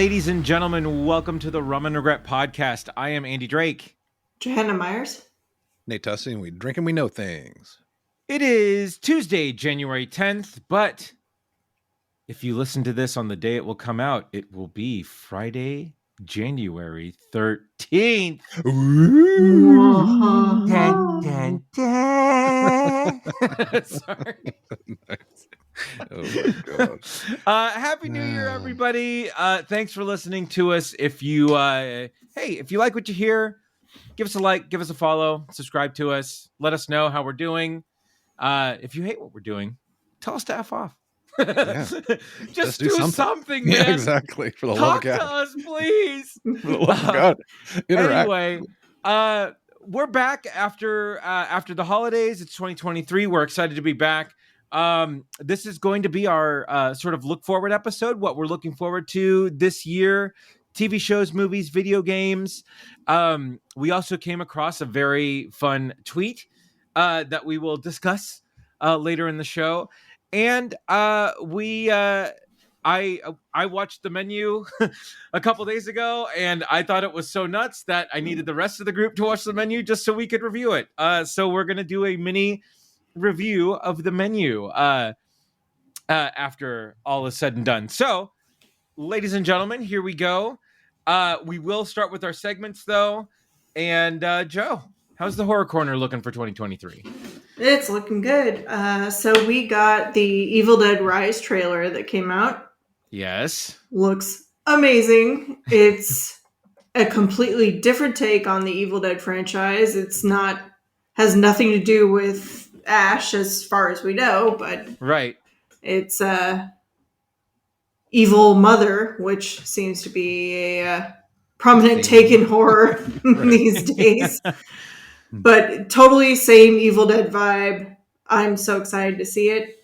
Ladies and gentlemen, welcome to the Rum and Regret podcast. I am Andy Drake. Johanna Myers. Nate Tussey, and we drink and we know things. It is Tuesday, January 10th, but if you listen to this on the day it will come out, it will be Friday, January 13th. Dun, dun, dun. Sorry. Nice. Oh my god. Happy New Year, everybody. Thanks for listening to us. If you if you like what you hear, give us a like, give us a follow, subscribe to us, let us know how we're doing. If you hate what we're doing, tell us to F off. Yeah. Just do something, man. Yeah, exactly. For the Talk love of to God. us, please. For the love of God. Interact. Anyway, we're back after the holidays. It's 2023. We're excited to be back. This is going to be our sort of look forward episode, what we're looking forward to this year, TV shows, movies, video games. We also came across a very fun tweet that we will discuss later in the show. And I watched The Menu a couple days ago, and I thought it was so nuts that I needed the rest of the group to watch The Menu just so we could review it. So we're going to do a mini review of The Menu after all is said and done. So, ladies and gentlemen, here we go. We will start with our segments, though. And Joe, how's the Horror Corner looking for 2023? It's looking good. So we got the Evil Dead Rise trailer that came out. Yes. Looks amazing. It's a completely different take on the Evil Dead franchise. Has nothing to do with Ash as far as we know, but right. It's Evil Mother, which seems to be a prominent take in horror these days. But totally same Evil Dead vibe. I'm so excited to see it.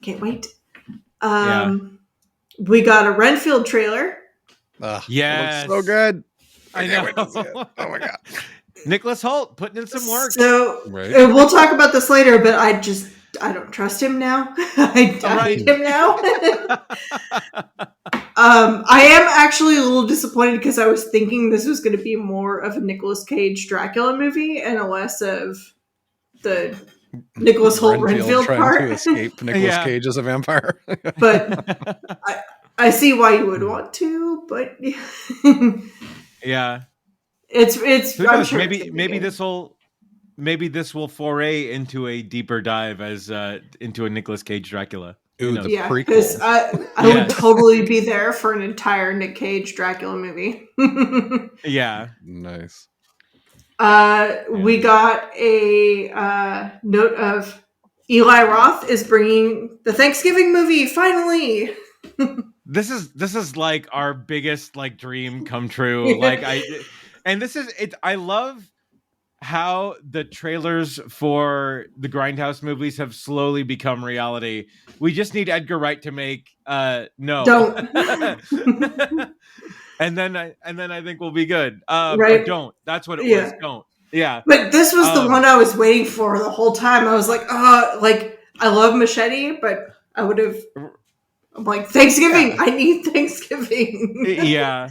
Can't wait. We got a Renfield trailer. Yes. Looks so good. I can't know. wait to see it. Oh my god. Nicholas Hoult putting in some work. So Right. we'll talk about this later, but I don't trust him now. I hate him now. I am actually a little disappointed because I was thinking this was going to be more of a Nicolas Cage Dracula movie and less of the Nicholas Hoult Renfield trying part. to escape Nicolas Cage as a vampire. But I see why you would want to, but yeah, it's. Who I'm knows? sure Maybe this will foray into a deeper dive as into a Nicolas Cage Dracula. Ooh, the yeah, prequel. because I would totally be there for an entire Nick Cage Dracula movie. Yeah, nice. We got a note of Eli Roth is bringing the Thanksgiving movie finally. This is like our biggest dream come true. I love how the trailers for the Grindhouse movies have slowly become reality. We just need Edgar Wright to make no. Don't. and then I think we'll be good. Right. Or don't. That's what it was. Don't. Yeah. But this was the one I was waiting for the whole time. I was like, I love Machete, but I would have. I'm like, Thanksgiving. Yeah. I need Thanksgiving. Yeah.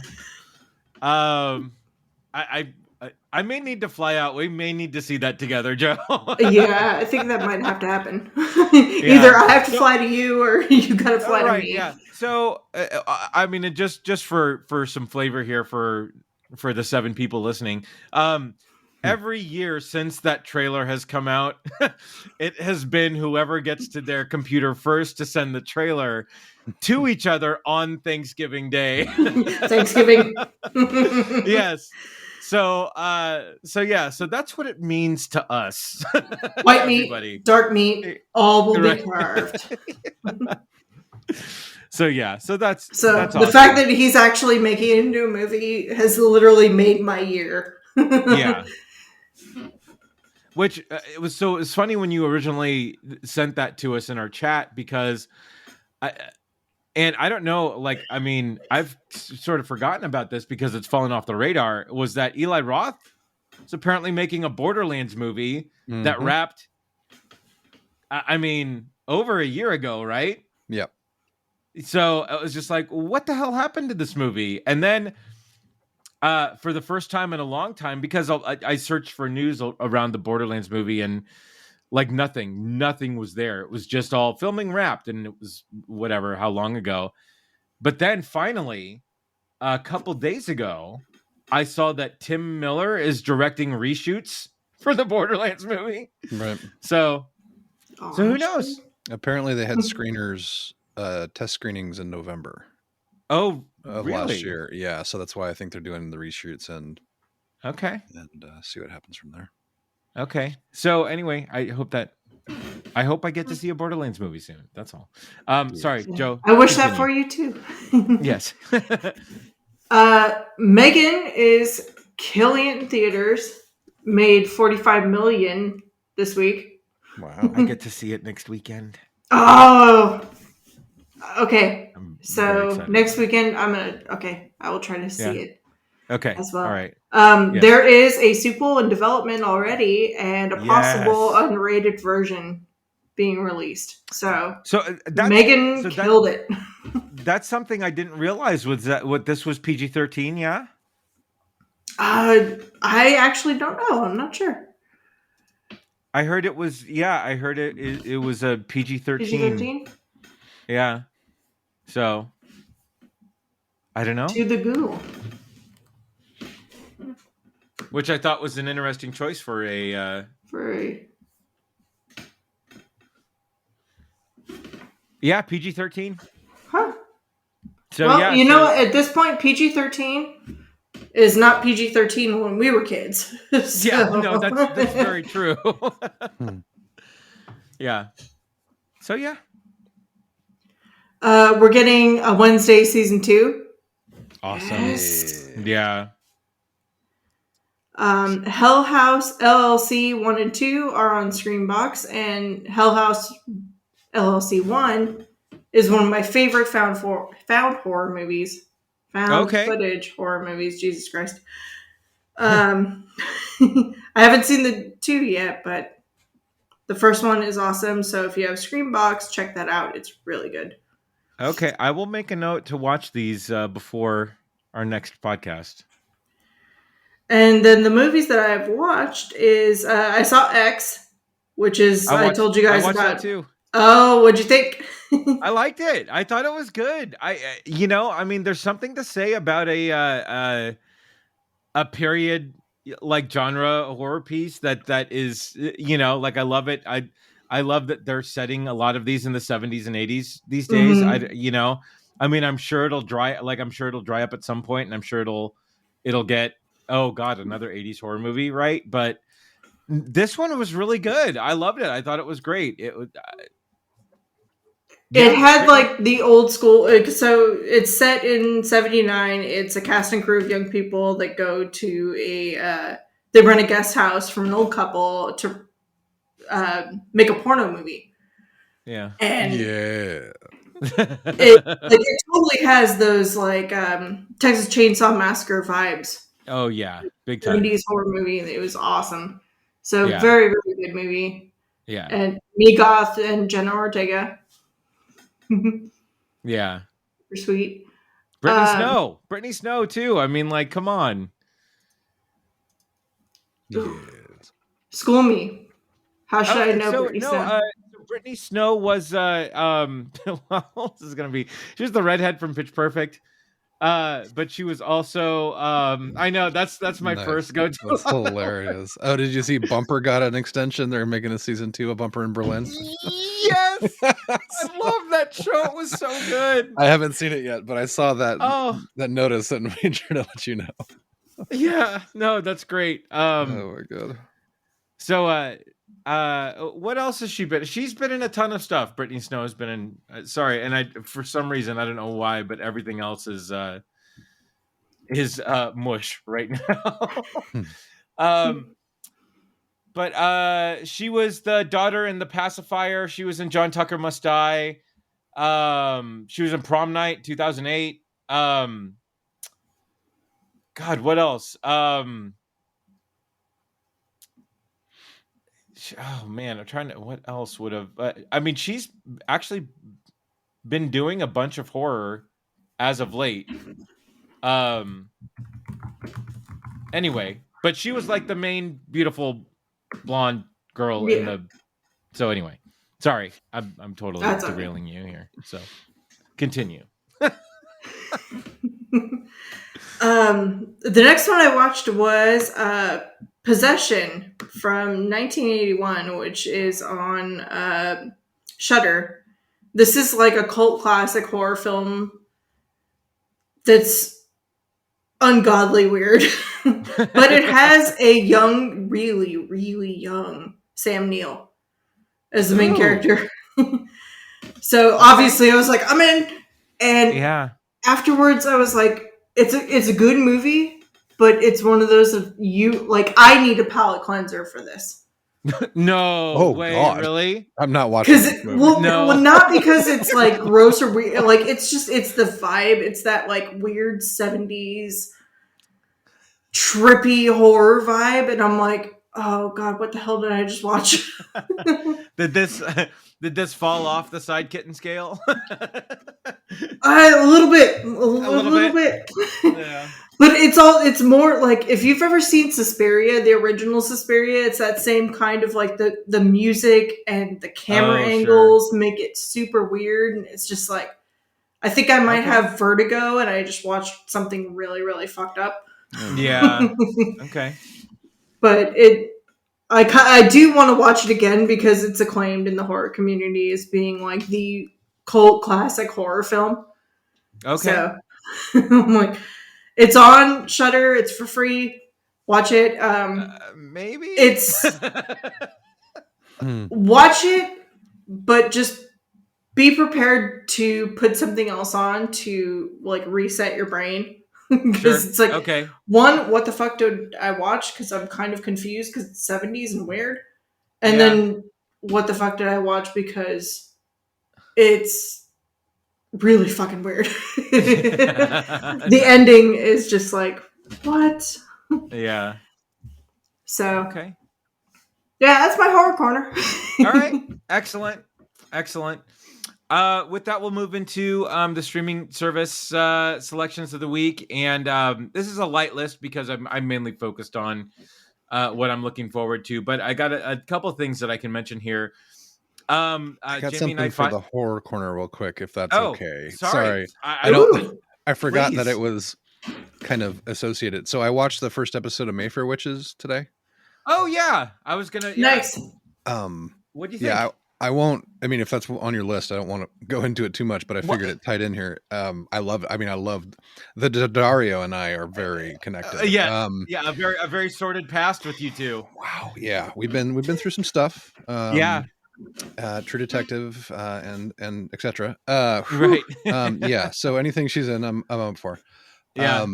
I may need to fly out. We may need to see that together, Joe. Yeah, I think that might have to happen. Either I have to fly to you, or you got to fly to me. Yeah. So, I mean, just for some flavor here for the 7 people listening. Every year since that trailer has come out, it has been whoever gets to their computer first to send the trailer to each other on Thanksgiving Day. Thanksgiving. Yes. So that's what it means to us. White meat, dark meat, all will be carved. So that's the awesome. fact that he's actually making it into a movie has literally made my year. Yeah. Which it's funny when you originally sent that to us in our chat, because I don't know, I've sort of forgotten about this because it's fallen off the radar, was that Eli Roth is apparently making a Borderlands movie that wrapped, over a year ago, right? Yep. So I was just like, what the hell happened to this movie? And then for the first time in a long time, because I searched for news around the Borderlands movie, and like nothing was there. It was just all filming wrapped, and it was whatever, how long ago. But then finally, a couple days ago, I saw that Tim Miller is directing reshoots for the Borderlands movie. Right. So who knows? Apparently, they had screeners, test screenings in November Oh, of really? last year. Yeah, so that's why I think they're doing the reshoots and see what happens from there. Okay. So anyway, I hope I get to see a Borderlands movie soon. That's all. Sorry, Joe. I wish that for you too. Yes. Megan is killing it in theaters. Made $45 million this week. Wow. I get to see it next weekend. Oh, okay. I'm very So excited next about it. weekend, I will try to see it Okay. as well. All right. Yes. There is a sequel in development already, and a possible Yes. unrated version being released. So Megan killed it. That's something I didn't realize was that what this was PG-13. Yeah. I actually don't know. I'm not sure. I heard it was. Yeah, I heard it was a PG-13. PG-13? Yeah. So I don't know. To the Google. Which I thought was an interesting choice for a. Yeah, PG-13. Huh. So well, yeah, you know, at this point, PG-13 is not PG-13 when we were kids. So. Yeah, no, that's very true. Yeah. So yeah. We're getting a Wednesday season 2. Awesome. Yes. Yeah. Hell House LLC 1 and 2 are on Screenbox, and Hell House LLC 1 is one of my favorite found horror movies. Found footage horror movies, Jesus Christ. I haven't seen the 2 yet, but the first one is awesome. So if you have Screenbox, check that out. It's really good. Okay, I will make a note to watch these before our next podcast. And then the movies that I've watched is I saw X, which is I told you guys I watched about that too. Oh, what'd you think? I liked it. I thought it was good. I mean, there's something to say about a period like genre horror piece that is, like I love it. I love that they're setting a lot of these in the 70s and 80s these days. Mm-hmm. I mean, I'm sure it'll dry up at some point, and I'm sure it'll get, oh god, another 80s horror movie, right? But this one was really good. I loved it. I thought it was great. It had like the old school, so it's set in 79. It's a cast and crew of young people that go to they rent a guest house from an old couple to make a porno movie. Yeah. And yeah. it totally has those like Texas Chainsaw Massacre vibes. Oh yeah, big time. 90s horror movie, and it was awesome. So very, very good movie. Yeah. And me, Goth, and Jenna Ortega. Yeah. Super sweet. Brittany Snow too. I mean, like, come on. Yes. School me. How should I know Brittany Snow? Brittany Snow was well, this is gonna be, she was the redhead from Pitch Perfect. But she was also I know that's my first go-to. That's hilarious. Oh, did you see Bumper got an extension? They're making a season 2 of Bumper in Berlin. Yes. I love that show. It was so good. I haven't seen it yet, but I saw that notice and made sure to let you know. Yeah, no, that's great. Oh my god. So what else has she been? She's been in a ton of stuff. Brittany Snow has been in sorry, and I for some reason I don't know why, but everything else is mush right now. But she was the daughter in The Pacifier. She was in John Tucker Must Die. She was in Prom Night 2008. God, what else? Oh man, I'm trying to. What else would have? I mean, she's actually been doing a bunch of horror as of late. Anyway, but she was like the main beautiful blonde girl in the. So anyway, sorry, I'm totally derailing you here. So continue. The next one I watched was Possession from 1981, which is on Shudder. This is like a cult classic horror film that's ungodly weird, but it has a young, really, really young Sam Neill as the main character. So obviously I was like, I'm in. And afterwards I was like, it's a good movie, but it's one of those of I need a palate cleanser for this. No way, God. Really? I'm not watching this movie. Well, not because it's like gross or weird. Like it's the vibe. It's that like weird 70s trippy horror vibe, and I'm like, oh God, what the hell did I just watch? Did this fall off the side kitten scale? A little bit. Yeah. But it's more like, if you've ever seen Suspiria, the original Suspiria, it's that same kind of like the music and the camera angles make it super weird. And it's just like, I think I might have vertigo and I just watched something really, really fucked up. Yeah. Okay. But I do want to watch it again because it's acclaimed in the horror community as being like the cult classic horror film. Okay. So I'm like, it's on Shudder. It's for free. Watch it. Maybe it's watch it, but just be prepared to put something else on to like reset your brain. Because it's like, one, what the fuck did I watch? Because I'm kind of confused because it's 70s and weird. And then what the fuck did I watch? Because it's really fucking weird. The ending is just like, what? Yeah. So yeah, that's my horror corner. All right. Excellent. With that, we'll move into the streaming service selections of the week, and this is a light list because I'm mainly focused on what I'm looking forward to. But I got a couple of things that I can mention here. I got Jamie something for the horror corner real quick, if that's okay. Sorry. I forgot that it was kind of associated. So I watched the first episode of Mayfair Witches today. Oh yeah, I was gonna. Nice. What do you think? Yeah, I won't. I mean, if that's on your list, I don't want to go into it too much, but I figured it tied in here. I love. I loved the Dario and I are very connected. A very sordid past with you two. Wow. Yeah, we've been through some stuff. True Detective and etc. Right. Yeah. So anything she's in, I'm up for. Yeah.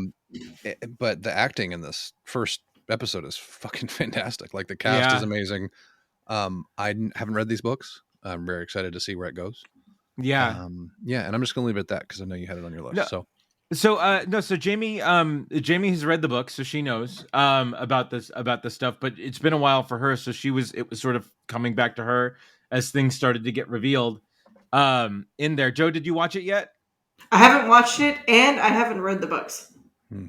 But the acting in this first episode is fucking fantastic. Like the cast is amazing. I haven't read these books. I'm very excited to see where it goes. Yeah. And I'm just gonna leave it at that because I know you had it on your list. So Jamie has read the book, so she knows about this stuff, but it's been a while for her, so it was sort of coming back to her as things started to get revealed in there. Joe, did you watch it yet? I haven't watched it, and I haven't read the books.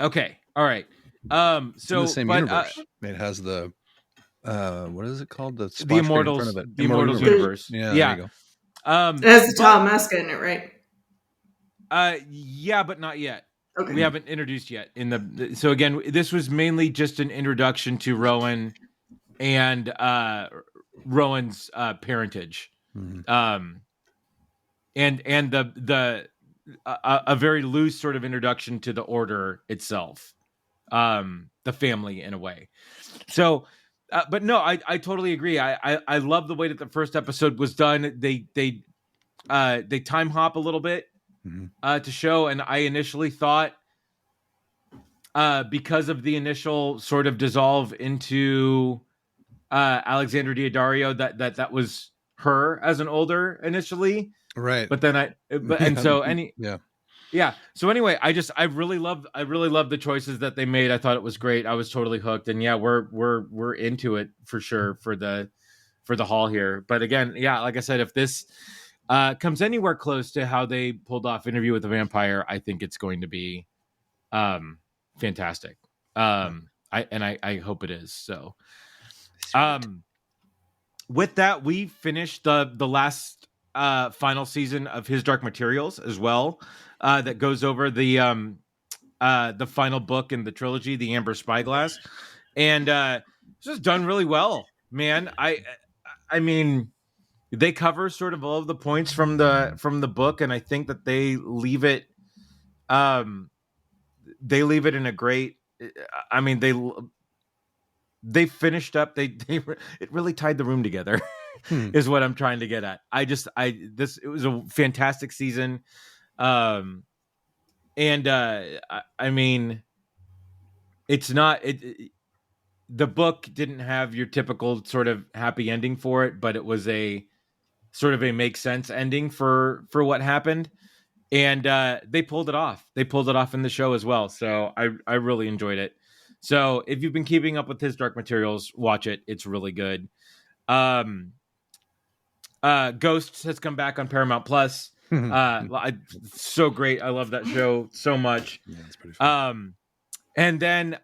Okay. All right. It's in the same universe. It has the what is it called? The Immortals. In front of it. The Immortals universe. Yeah. There you go. It has the Tom Maska in it, right? Yeah, but not yet. Okay. We haven't introduced yet so again, this was mainly just an introduction to Rowan and Rowan's parentage. Mm-hmm. And a very loose sort of introduction to the order itself. The family in a way. So but no, I totally agree. I love the way that the first episode was done. They time hop a little bit to show, and I initially thought because of the initial sort of dissolve into Alexandra Daddario that was her as an older initially, right? But then So anyway, I really loved the choices that they made. I thought it was great. I was totally hooked, and we're into it for sure for the haul here. But again, like I said, if this comes anywhere close to how they pulled off Interview with the Vampire, I think it's going to be fantastic. I hope it is. So, with that, we finished the last final season of His Dark Materials as well. That goes over the final book in the trilogy, The Amber Spyglass, and it's just done really well, man. I mean, they cover sort of all of the points from the book, and I think that they leave it in a great. I mean, they finished up. It really tied the room together, is what I'm trying to get at. It was a fantastic season, and I mean, it's not the book didn't have your typical sort of happy ending for it, but it was a sort of a make sense ending for what happened, and they pulled it off. They pulled it off in the show as well. So I really enjoyed it. So if you've been keeping up with His Dark Materials, watch it. It's really good. Ghosts has come back on Paramount Plus. So great. I love that show so much. Yeah, it's pretty fun. And then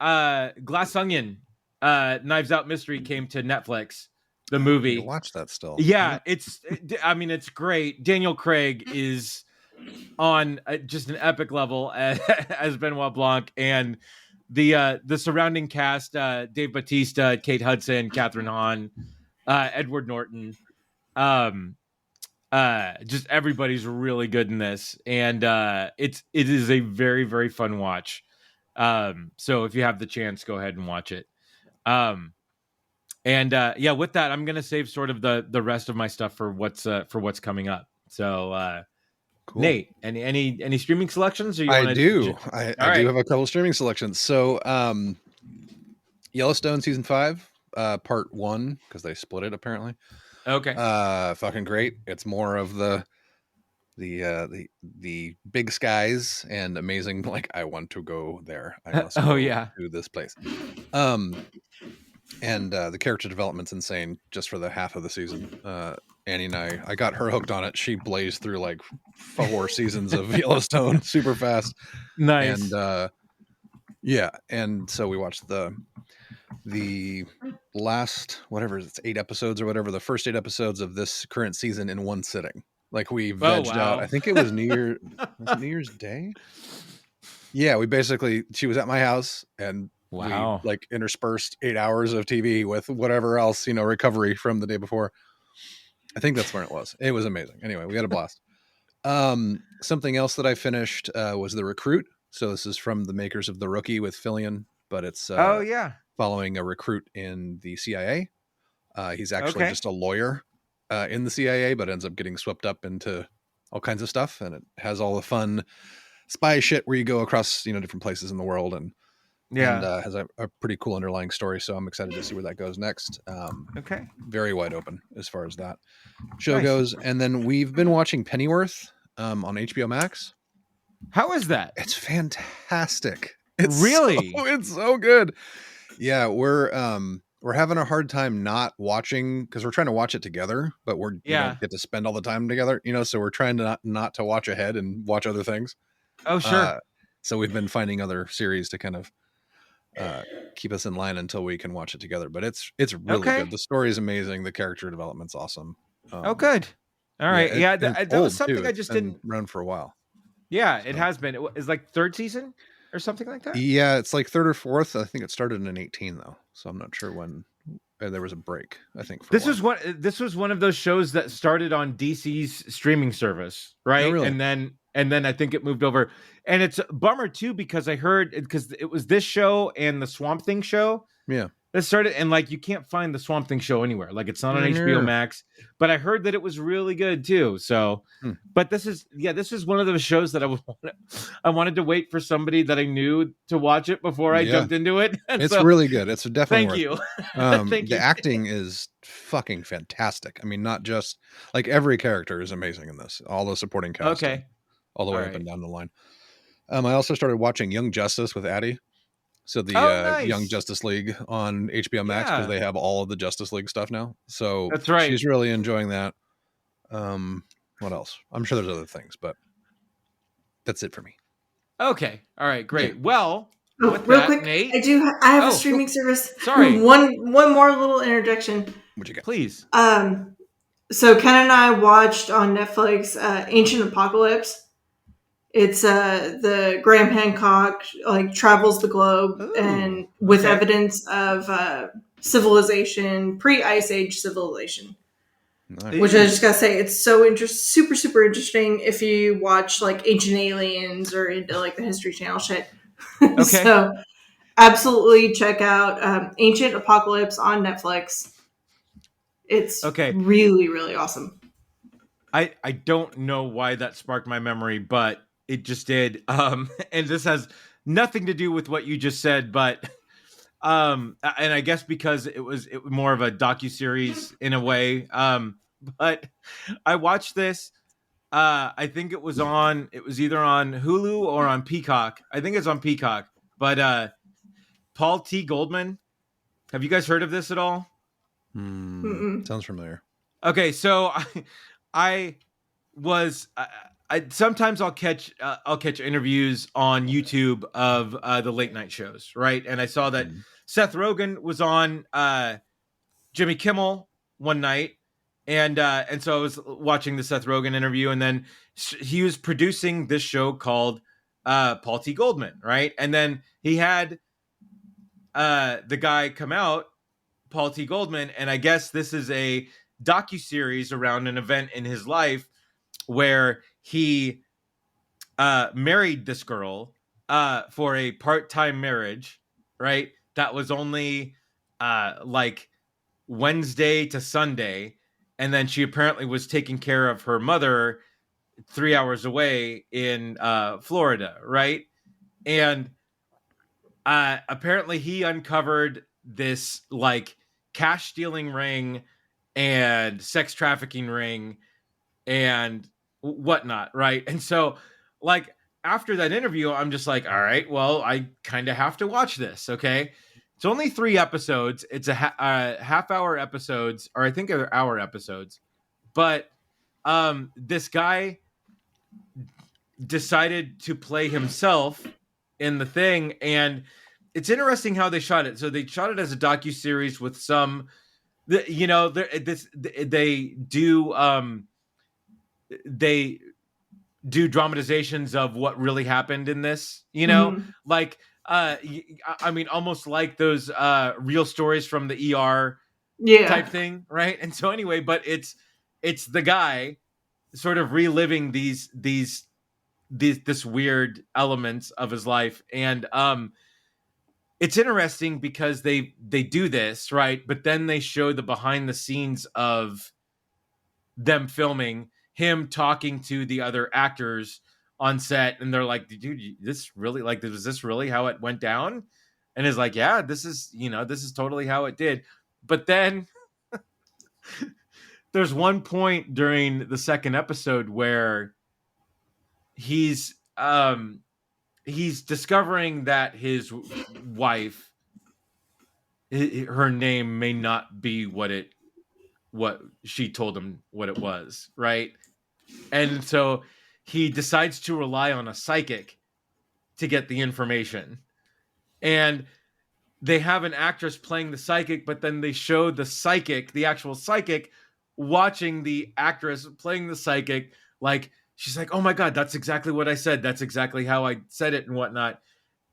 Glass Onion, Knives Out Mystery came to Netflix. The movie. You watch that still? Yeah, it's great. Daniel Craig is on just an epic level as Benoit Blanc, and the surrounding cast: Dave Bautista, Kate Hudson, Catherine Hahn, Edward Norton. Just everybody's really good in this, and it is a very, very fun watch. So if you have the chance, go ahead and watch it. And with that, I'm gonna save sort of the rest of my stuff for what's coming up. So cool. Nate, any streaming selections? Or I do have a couple streaming selections. So Yellowstone season 5, part 1, because they split it apparently. Okay. Fucking great. It's more of the big skies and amazing. Like, I want to go there. I must go to this place. And the character development's insane just for the half of the season. Annie and I got her hooked on it. She blazed through like 4 seasons of Yellowstone super fast. Nice. And and so we watched the last, whatever, it's 8 episodes or whatever, the first 8 episodes of this current season in one sitting. Like, we vegged out. I think it was New Year's Day. Yeah, she was at my house, and we like interspersed 8 hours of TV with whatever else, recovery from the day before. I think that's where it was. It was amazing. Anyway, we had a blast. Something else that I finished was The Recruit. So this is from the makers of The Rookie with Fillion, but it's following a recruit in the CIA. He's actually just a lawyer in the CIA, but ends up getting swept up into all kinds of stuff, and it has all the fun spy shit where you go across different places in the world, and has a pretty cool underlying story. So I'm excited to see where that goes next. Very wide open as far as that show goes. And then we've been watching Pennyworth on HBO Max. How is that? It's fantastic. It's so good. Yeah, we're having a hard time not watching, because we're trying to watch it together, but we don't get to spend all the time together, so we're trying to not to watch ahead and watch other things. Oh, sure. So we've been finding other series to kind of keep us in line until we can watch it together. But it's really good. The story is amazing. The character development's awesome. Good. All right. That was something I just didn't run for a while. Yeah, it has been. It's like 3rd season or something like that. Yeah, it's like 3rd or 4th. I think it started in 18 though, so I'm not sure when. There was a break, I think. This was one of those shows that started on DC's streaming service, right? Oh, really? And then I think it moved over, and it's a bummer too, because I heard, because it was this show and the Swamp Thing show. Yeah. That started, and like, you can't find the Swamp Thing show anywhere. Like, it's not on HBO Max, but I heard that it was really good too. So, but this is one of those shows that I wanted to wait for somebody that I knew to watch it before I jumped into it. And it's really good. It's definitely worth it. Thank you. The acting is fucking fantastic. I mean, not just like, every character is amazing in this. All the supporting cast, all the way up and down the line. I also started watching Young Justice with Addie. So the Young Justice League on HBO Max, because they have all of the Justice League stuff now. So that's right. She's really enjoying that. What else? I'm sure there's other things, but that's it for me. Okay. All right. Great. Yeah. Well, with real that, quick, Nate, I have a streaming service. Sorry. One more little interjection. What you got? Please. So Ken and I watched on Netflix Ancient Apocalypse. It's the Graham Hancock travels the globe and with evidence of civilization, pre-Ice Age civilization. Nice. Which I just gotta say, it's so super, super interesting if you watch Ancient Aliens or into the History Channel shit. Okay. So absolutely check out Ancient Apocalypse on Netflix. It's really, really awesome. I don't know why that sparked my memory, but it just did. And this has nothing to do with what you just said, but and I guess because it was more of a docuseries in a way. But I watched this. I think it was either on Hulu or on Peacock. I think it's on Peacock. But Paul T. Goldman. Have you guys heard of this at all? Sounds familiar. Okay, so I sometimes I'll catch interviews on YouTube of the late night shows, right? And I saw that Seth Rogen was on Jimmy Kimmel one night, and so I was watching the Seth Rogen interview, and then he was producing this show called Paul T. Goldman, right? And then he had the guy come out, Paul T. Goldman, and I guess this is a docuseries around an event in his life where he married this girl for a part-time marriage, right? That was only Wednesday to Sunday, and then she apparently was taking care of her mother 3 hours away in Florida, right? And apparently he uncovered this cash stealing ring and sex trafficking ring and whatnot, right? And so after that interview, I'm just all right, well, I kind of have to watch this. Okay, it's only 3 episodes. It's a half-hour episodes, or I think they're hour episodes. But this guy decided to play himself in the thing, and it's interesting how they shot it. So they shot it as a docuseries with some, they do dramatizations of what really happened in this, I mean, almost like those real stories from the ER type thing, right? And so anyway, but it's the guy sort of reliving this weird elements of his life, and it's interesting because they do this, right? But then they show the behind the scenes of them filming, him talking to the other actors on set, and they're like, dude, this really, was this really how it went down? And it's yeah, this is totally how it did. But then there's one point during the second episode where he's discovering that his wife, her name may not be what she told him what it was, right? And so he decides to rely on a psychic to get the information. And they have an actress playing the psychic, but then they show the psychic, the actual psychic, watching the actress playing the psychic. She's like, oh my God, that's exactly what I said. That's exactly how I said it and whatnot.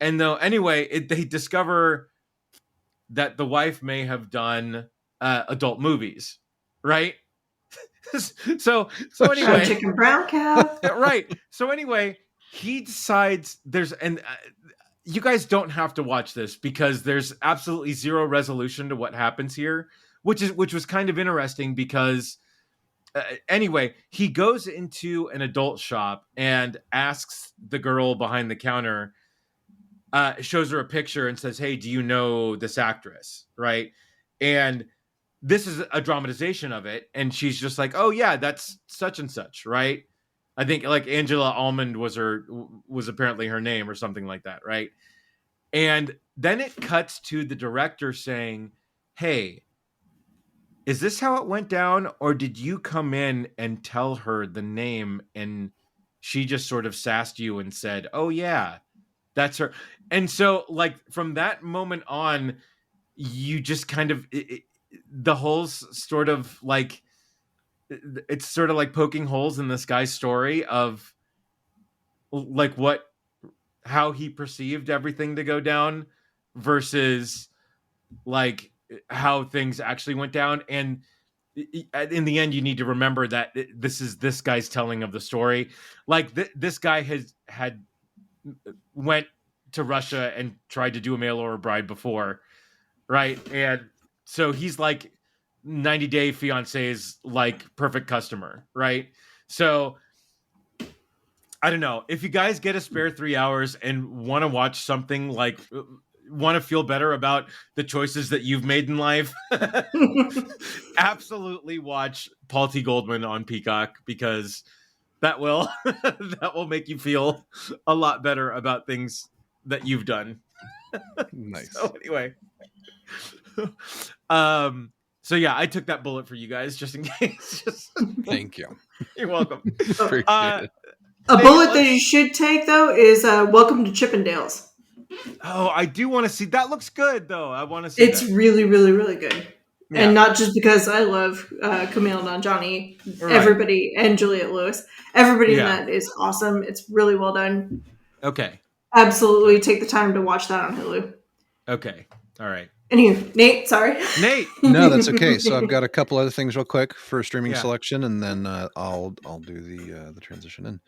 And though, anyway, they discover that the wife may have done adult movies, right? so anyway, chicken brown cow. Right. So anyway, he decides you guys don't have to watch this because there's absolutely zero resolution to what happens here, which was kind of interesting because anyway, he goes into an adult shop and asks the girl behind the counter, shows her a picture and says, hey, do you know this actress? Right. And this is a dramatization of it. And she's just like, oh yeah, that's such and such. Right. I think Angela Almond was apparently her name or something like that. Right. And then it cuts to the director saying, hey, is this how it went down, or did you come in and tell her the name and she just sort of sassed you and said, "Oh yeah, that's her." And so like from that moment on, you just kind of the holes sort of like it's sort of like poking holes in this guy's story of like how he perceived everything to go down versus like how things actually went down. And in the end, you need to remember that this is this guy's telling of the story. Like this guy had went to Russia and tried to do a mail order bride before, right? And so he's like 90 Day Fiance's like perfect customer, right? So I don't know if you guys get a spare 3 hours and want to watch something like want to feel better about the choices that you've made in life. Absolutely watch Paul T. Goldman on Peacock, because that will that will make you feel a lot better about things that you've done. Nice. So anyway, so yeah, I took that bullet for you guys just in case. Thank you. You're welcome. Appreciate it. A bullet that you should take, though, is Welcome to Chippendales. Oh, I do want to see. That looks good, though. I want to see It's that. really, really, really good. Yeah. And not just because I love Camille Nanjiani, Right. everybody, and Juliette Lewis. Everybody in Yeah. that is awesome. It's really well done. Okay. Absolutely take the time to watch that on Hulu. Okay. All right. Anywho, Nate, sorry. Nate. No, that's okay. So I've got a couple other things real quick for streaming Yeah. selection, and then I'll do the transition in.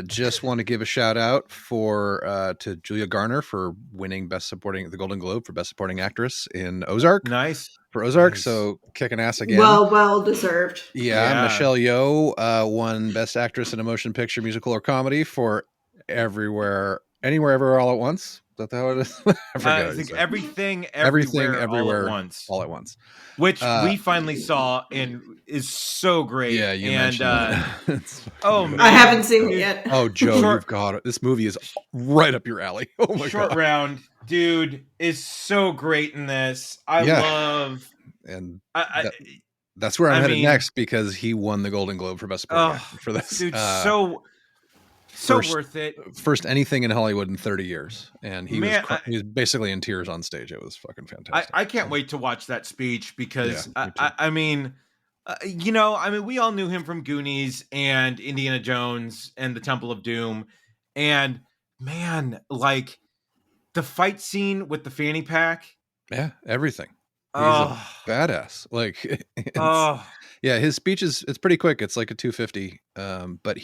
Just want to give a shout out to Julia Garner for winning the Golden Globe for Best Supporting Actress in Ozark. Nice. For Ozark, Nice. so kicking ass again. Well deserved. Yeah, Michelle Yeoh won Best Actress in a Motion Picture, Musical, or Comedy for Anywhere, Everywhere, All at Once. Is that how it is? I think Everything, Everywhere, all at once. Which we finally saw and is so great. Yeah, you mentioned that. Oh, man. I haven't seen it yet. Oh, Joe, you've got it. This movie is right up your alley. Oh my Short god. Round, dude, is so great in this. I love, and that's where I'm headed next, because he won the Golden Globe for Best Supporting Actor for this. Dude, so worth it. First anything in Hollywood in 30 years, and he was basically in tears on stage. It was fucking fantastic. I can't wait to watch that speech, because I mean, we all knew him from Goonies and Indiana Jones and the Temple of Doom, and man, like the fight scene with the fanny pack. Yeah, everything. He's a badass. Like, yeah, his speech it's pretty quick. It's like a 250. But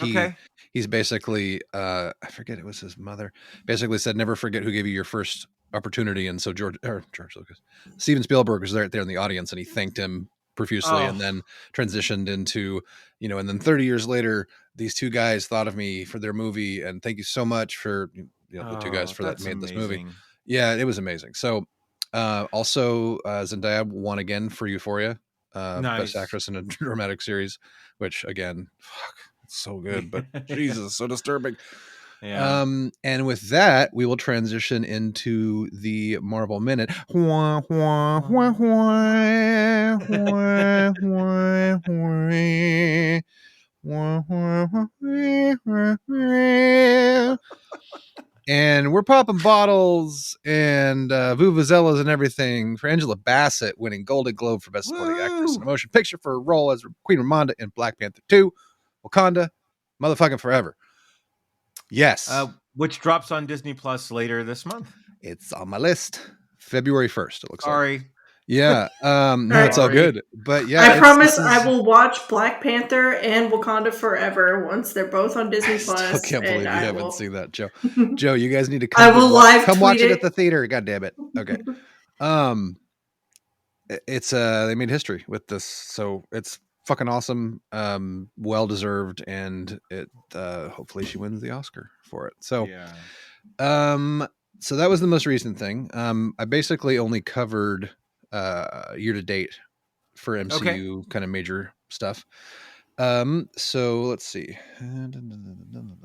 he's basically I forget, it was his mother, basically said, never forget who gave you your first opportunity. And so George Lucas, Steven Spielberg was there in the audience, and he thanked him profusely, and then transitioned into, and then 30 years later, these two guys thought of me for their movie, and thank you so much for the two guys for that made this movie. Yeah, it was amazing. So also Zendaya won again for Euphoria, Best Actress in a Dramatic Series, which again, it's so good, but Jesus, so disturbing. Yeah. And with that, we will transition into the Marvel Minute. And we're popping bottles and vuvuzelas and everything for Angela Bassett winning Golden Globe for Best Supporting Actress in a Motion Picture for her role as Queen Ramonda in Black Panther 2, Wakanda, motherfucking forever. Yes. Which drops on Disney Plus later this month. It's on my list. February 1st, it looks like. Yeah. No, it's all good. But yeah. I promise I will watch Black Panther and Wakanda Forever once they're both on Disney Plus. I still can't believe you haven't seen that, Joe. Joe, you guys need to come. I will come watch it at the theater. God damn it. Okay. It's they made history with this, so it's fucking awesome. Well deserved, and it hopefully she wins the Oscar for it. So so that was the most recent thing. I basically only covered year to date for MCU kind of major stuff. So let's see. Not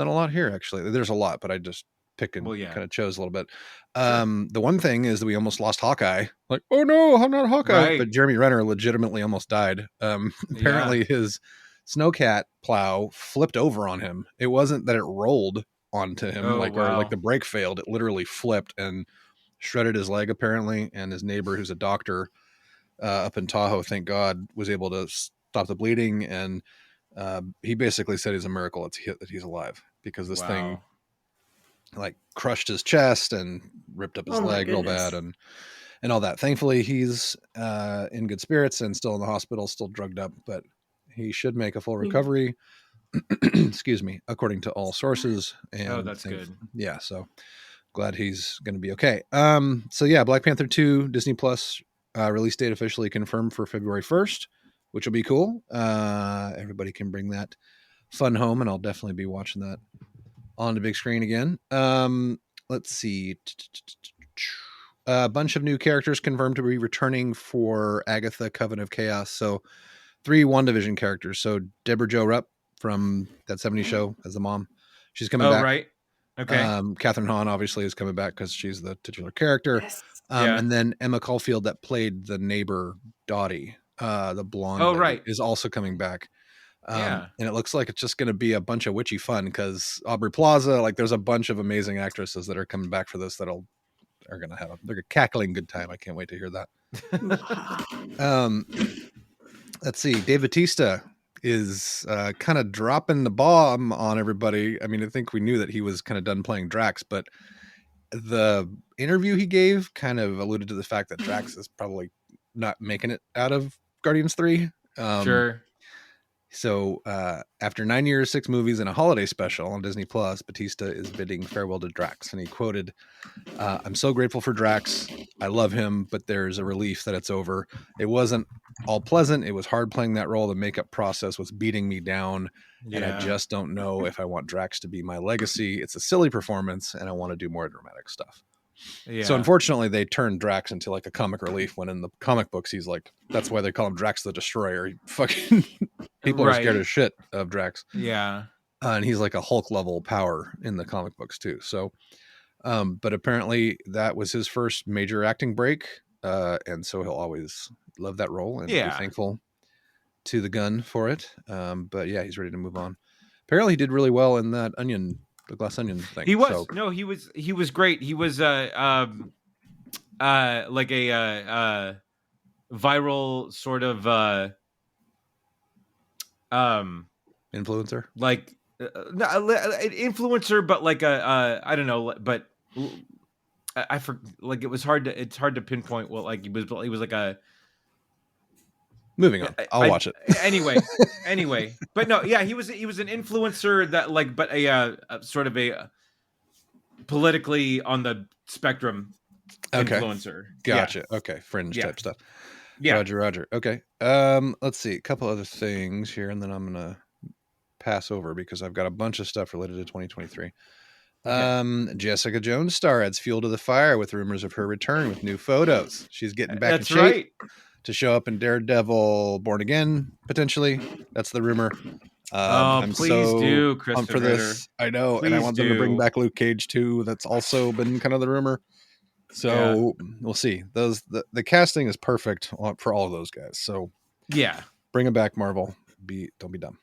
a lot here, actually. There's a lot, but I just pick and Well, yeah. kind of chose a little bit. The one thing is that we almost lost Hawkeye. Like, oh no, I'm not Hawkeye. Right. But Jeremy Renner legitimately almost died. Apparently his snowcat plow flipped over on him. It wasn't that it rolled onto him, or like the brake failed. It literally flipped and shredded his leg apparently. And his neighbor, who's a doctor up in Tahoe, thank God, was able to stop the bleeding. And he basically said it's a miracle that he's alive, because this thing like crushed his chest and ripped up his leg real bad and all that. Thankfully he's in good spirits and still in the hospital, still drugged up, but he should make a full recovery. Excuse me, according to all sources. And that's good. Yeah, so glad he's going to be okay. So yeah, Black Panther 2 Disney Plus release date officially confirmed for February 1st, which will be cool. Everybody can bring that fun home, and I'll definitely be watching that on the big screen again. Let's see. A bunch of new characters confirmed to be returning for Agatha Coven of Chaos. So 3 WandaVision characters. So Deborah Jo Rupp from That 70s Show as the mom. She's coming back. Right. Okay. Catherine Hahn obviously is coming back because she's the titular character. Yes. And then Emma Caulfield, that played the neighbor Dottie, the blonde lady, is also coming back. And it looks like it's just going to be a bunch of witchy fun, because Aubrey Plaza, like there's a bunch of amazing actresses that are coming back for this they're going to have they're cackling good time. I can't wait to hear that. Let's see. Dave Bautista is kind of dropping the bomb on everybody. I mean, I think we knew that he was kind of done playing Drax, but the interview he gave kind of alluded to the fact that Drax is probably not making it out of Guardians 3. Sure. So after 9 years, 6 movies, and a holiday special on Disney Plus, Bautista is bidding farewell to Drax. And he quoted, "I'm so grateful for Drax. I love him, but there's a relief that it's over. It wasn't all pleasant. It was hard playing that role. The makeup process was beating me down. And I just don't know if I want Drax to be my legacy. It's a silly performance, and I want to do more dramatic stuff." Yeah. So unfortunately, they turned Drax into like a comic relief, when in the comic books, he's like, that's why they call him Drax the Destroyer. He fucking people are scared as shit of Drax. Yeah. And he's like a Hulk level power in the comic books too. So, but apparently that was his first major acting break. And so he'll always love that role and be thankful to the gun for it. But yeah, he's ready to move on. Apparently he did really well in that the Glass Onion thing. He was he was great. He was like a viral sort of influencer, like influencer, but like I don't know, but I like it's hard to pinpoint what like he was like a. Moving on, I'll watch it anyway. But no, yeah, he was an influencer that like, but a sort of a politically on the spectrum influencer. Gotcha. Yeah. Okay, fringe type stuff. Yeah, Roger. Okay. Let's see a couple other things here, and then I'm gonna pass over because I've got a bunch of stuff related to 2023. Okay. Jessica Jones star adds fuel to the fire with rumors of her return with new photos. She's getting back in shape to show up in Daredevil Born Again, potentially. That's the rumor. I'm please do, Kristen for this. I know, and I want them to bring back Luke Cage too. That's also been kind of the rumor. So we'll see. The casting is perfect for all of those guys. So bring them back, Marvel. Don't be dumb.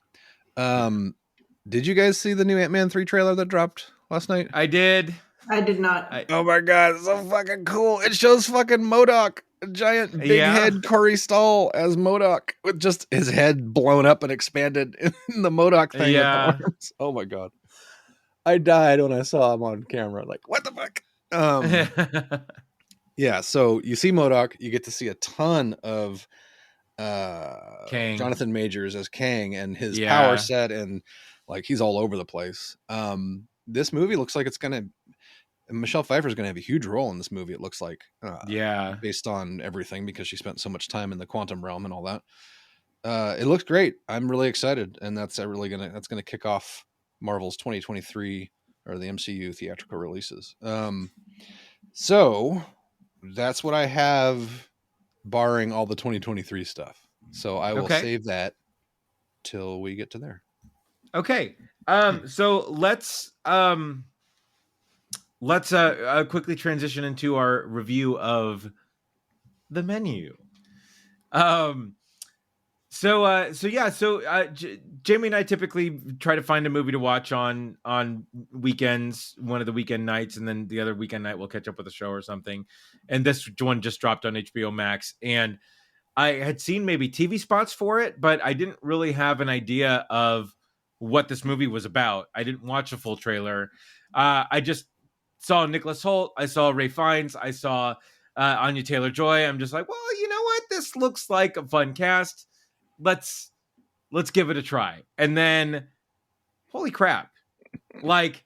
Did you guys see the new Ant-Man 3 trailer that dropped last night? I did. I did not. Oh my god, it's so fucking cool. It shows fucking MODOK, a giant big head Corey Stoll as MODOK, with just his head blown up and expanded in the MODOK thing. Yeah. With the arms. Oh my god. I died when I saw him on camera. Like, what the fuck? Yeah, so you see MODOK, you get to see a ton of Kang. Jonathan Majors as Kang and his power set, and like he's all over the place. This movie looks like it's gonna Michelle Pfeiffer is going to have a huge role in this movie. It looks like, based on everything, because she spent so much time in the quantum realm and all that. It looks great. I'm really excited, and that's going to kick off Marvel's 2023 or the MCU theatrical releases. So that's what I have, barring all the 2023 stuff. So I will save that till we get to there. Okay. So let's let's quickly transition into our review of the menu. Jamie and I typically try to find a movie to watch on weekends, one of the weekend nights, and then the other weekend night we'll catch up with a show or something. And this one just dropped on HBO Max, and I had seen maybe TV spots for it, but I didn't really have an idea of what this movie was about. I didn't watch a full trailer. I just saw Nicholas Hoult. I saw Ray Fiennes. I saw Anya Taylor-Joy. I'm just like, well, you know what? This looks like a fun cast. Let's give it a try. And then, holy crap! Like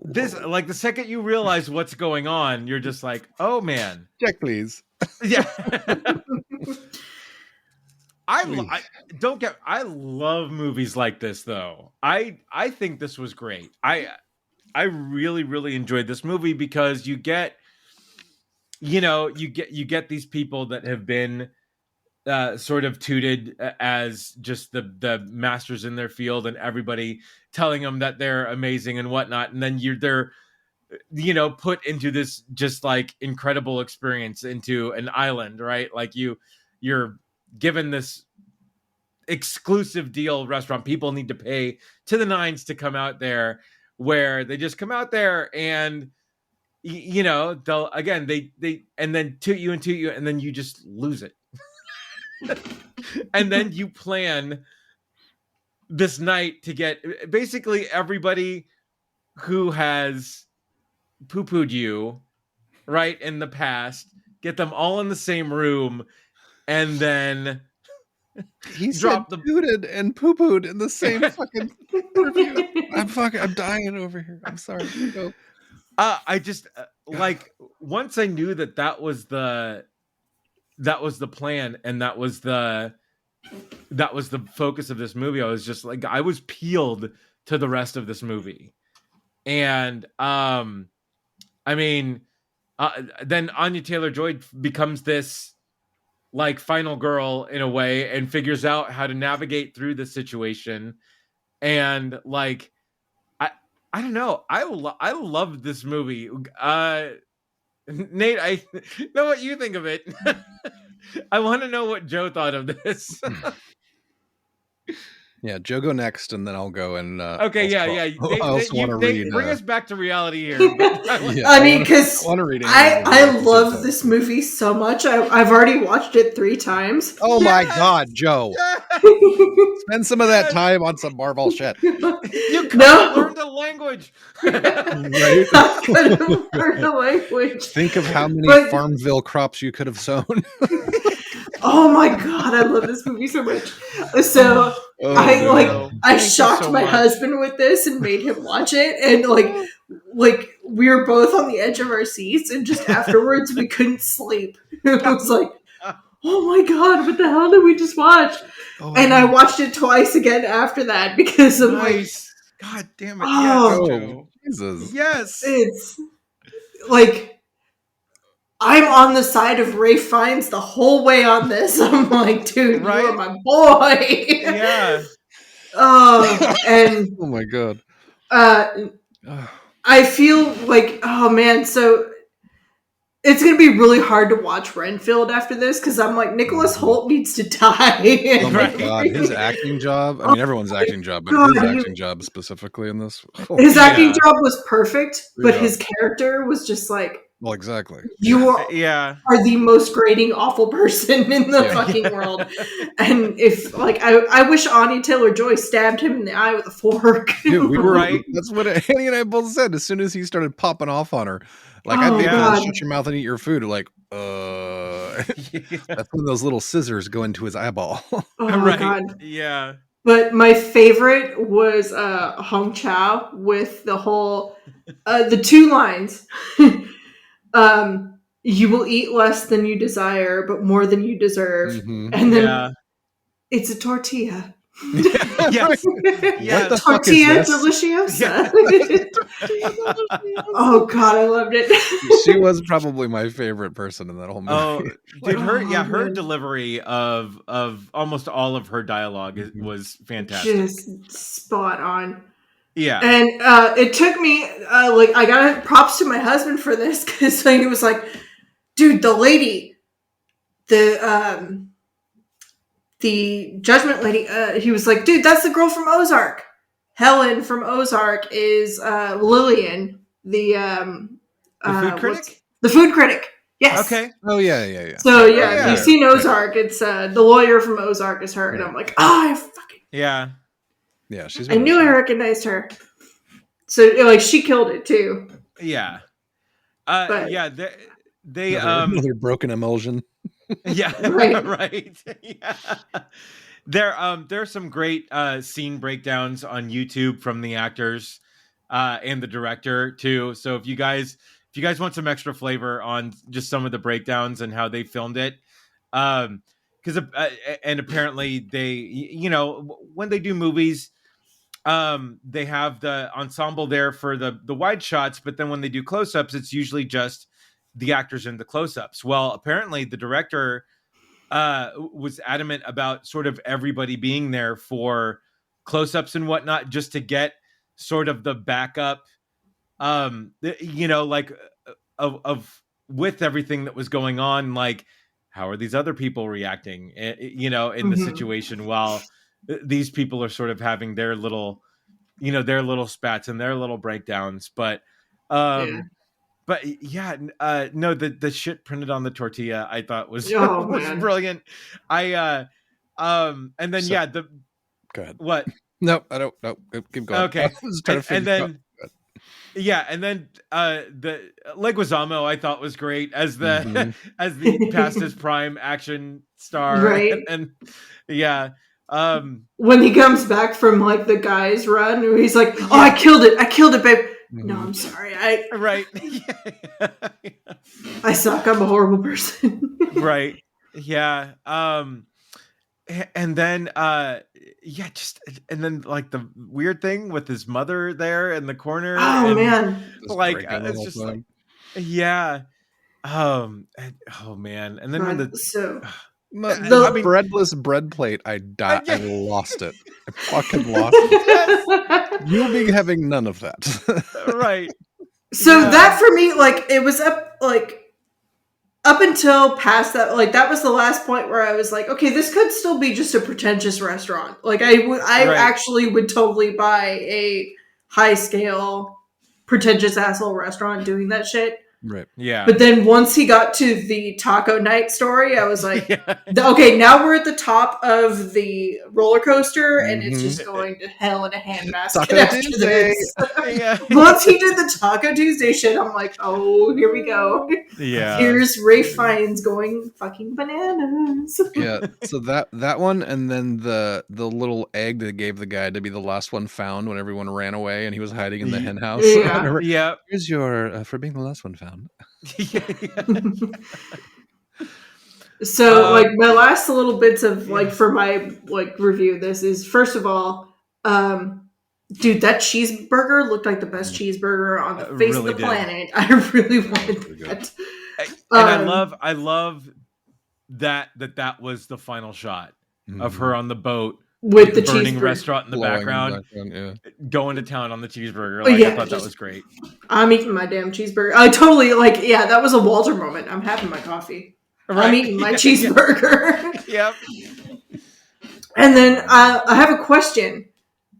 this, like the second you realize what's going on, you're just like, oh man, check please. Yeah. I love movies like this though. I think this was great. I really, really enjoyed this movie because you get these people that have been sort of touted as just the masters in their field, and everybody telling them that they're amazing and whatnot, and then they're put into this just like incredible experience into an island, right? Like you're given this exclusive deal restaurant. People need to pay to the nines to come out there, where they just come out there and they'll again they and then toot you and then you just lose it. And then you plan this night to get basically everybody who has poo-pooed you right in the past, get them all in the same room, and then he dropped the pooted and poo-pooed in the same fucking review. I'm dying over here. I'm sorry. Go. I just like once I knew that was the plan, and that was the focus of this movie, I was just like, I was peeled to the rest of this movie. And I mean, then Anya Taylor-Joy becomes this like final girl in a way, and figures out how to navigate through the situation. And like, I don't know, I love this movie. Nate, I know what you think of it. I want to know what Joe thought of this. Yeah, Joe, go next, and then I'll go and. Okay, yeah. I also want to read. Bring us back to reality here. I mean, because I love this movie so much. I've already watched it 3 times. Oh my God, Joe! Spend some of that time on some Marvel shit. You could have learned a language. Right? I could have learned a language. Think of how many Farmville crops you could have sown. Oh my God, I love this movie so much. So I shocked my husband with this and made him watch it, and like we were both on the edge of our seats, and just afterwards we couldn't sleep. It was like, oh my God, what the hell did we just watch? And I watched it twice again after that because of God damn it! Oh, Jesus! Yes, it's like. I'm on the side of Ray Fiennes the whole way on this. I'm like, dude, right? You're my boy. Yeah. And oh my God. I feel like, oh man, so it's gonna be really hard to watch Renfield after this, because I'm like, Nicholas Hoult needs to die. Oh my God, his acting job. I mean, everyone's acting job, but his acting job specifically in this. His acting job was perfect, but his character was just like. Well, exactly. You are the most grating, awful person in the fucking world. And if, like, I wish Anya Taylor-Joy stabbed him in the eye with a fork. Dude, we were right. That's what Annie and I both said. As soon as he started popping off on her, like, I'd be able to shut your mouth and eat your food. Like, that's when those little scissors go into his eyeball. Oh my God. Yeah. But my favorite was Hong Chow with the whole, the 2 lines. You will eat less than you desire, but more than you deserve. Mm-hmm. And then it's a tortilla. Yes. What the tortilla deliciosa. Oh God, I loved it. She was probably my favorite person in that whole movie. Oh, dude, her delivery of almost all of her dialogue was fantastic. Just spot on. Yeah. And it took me like I got props to my husband for this because he was like, "Dude, the lady, the judgment lady." He was like, "Dude, that's the girl from Ozark. Helen from Ozark is Lillian, The food critic? the food critic." Yes. Okay. Oh yeah. So Yeah. yeah, if you've seen Ozark, it's the lawyer from Ozark is her, and I'm like, oh, Yeah. She's. I knew I recognized her. So like she killed it too. Yeah. But yeah. They another broken emulsion. Yeah. Right. Right. Yeah. There are some great scene breakdowns on YouTube from the actors and the director too. So if you guys want some extra flavor on just some of the breakdowns and how they filmed it, because and apparently they, you know, when they do movies, they have the ensemble there for the wide shots, but then when they do close-ups, it's usually just the actors in the close-ups. Well, apparently the director was adamant about sort of everybody being there for close-ups and whatnot, just to get sort of the backup, you know, like of with everything that was going on, like how are these other people reacting, you know, in the situation while these people are sort of having their little, you know, their little spats and their little breakdowns. But but yeah, no, the shit printed on the tortilla I thought was was brilliant. And then So, yeah, go ahead. What? No, I don't. No, keep going. Okay, and then yeah, and then the Leguizamo I thought was great as the as the past his prime action star, right. and yeah. When he comes back from like the guy's run, he's like, "Oh, I killed it, babe." No, I'm sorry. Right. I suck. I'm a horrible person. Right. Yeah. And then yeah, just and then like the weird thing with his mother there in the corner. Oh and, man. like it's just like, yeah. Oh man. And then when the breadless bread plate, I died. I lost it. I fucking lost it. You being having none of that. Right. So that for me, like it was up until past that, like that was the last point where I was like, okay, this could still be just a pretentious restaurant. Like I actually would totally buy a high scale pretentious asshole restaurant doing that shit. Right. Yeah. But then once he got to the taco night story, I was like, okay, now we're at the top of the roller coaster and it's just going to hell in a handbasket after this. Once he did the Taco Tuesday shit, I'm like, oh, here we go. Yeah. Here's Ray Fiennes going fucking bananas. Yeah. So that one, and then the little egg that gave the guy to be the last one found when everyone ran away and he was hiding in the hen house. Yeah. Yeah. Here's your for being the last one found. So like my last little bits of like for my like review of this is, first of all, dude, that cheeseburger looked like the best cheeseburger on the face of the planet. I really wanted that. And I love that was the final shot of her on the boat with the burning cheeseburger restaurant in the background, going to town on the cheeseburger. Like, I thought that was great. I'm eating my damn cheeseburger. I totally like, yeah, that was a Walter moment. I'm having my coffee. Right. I'm eating my cheeseburger. Yep. And then I have a question.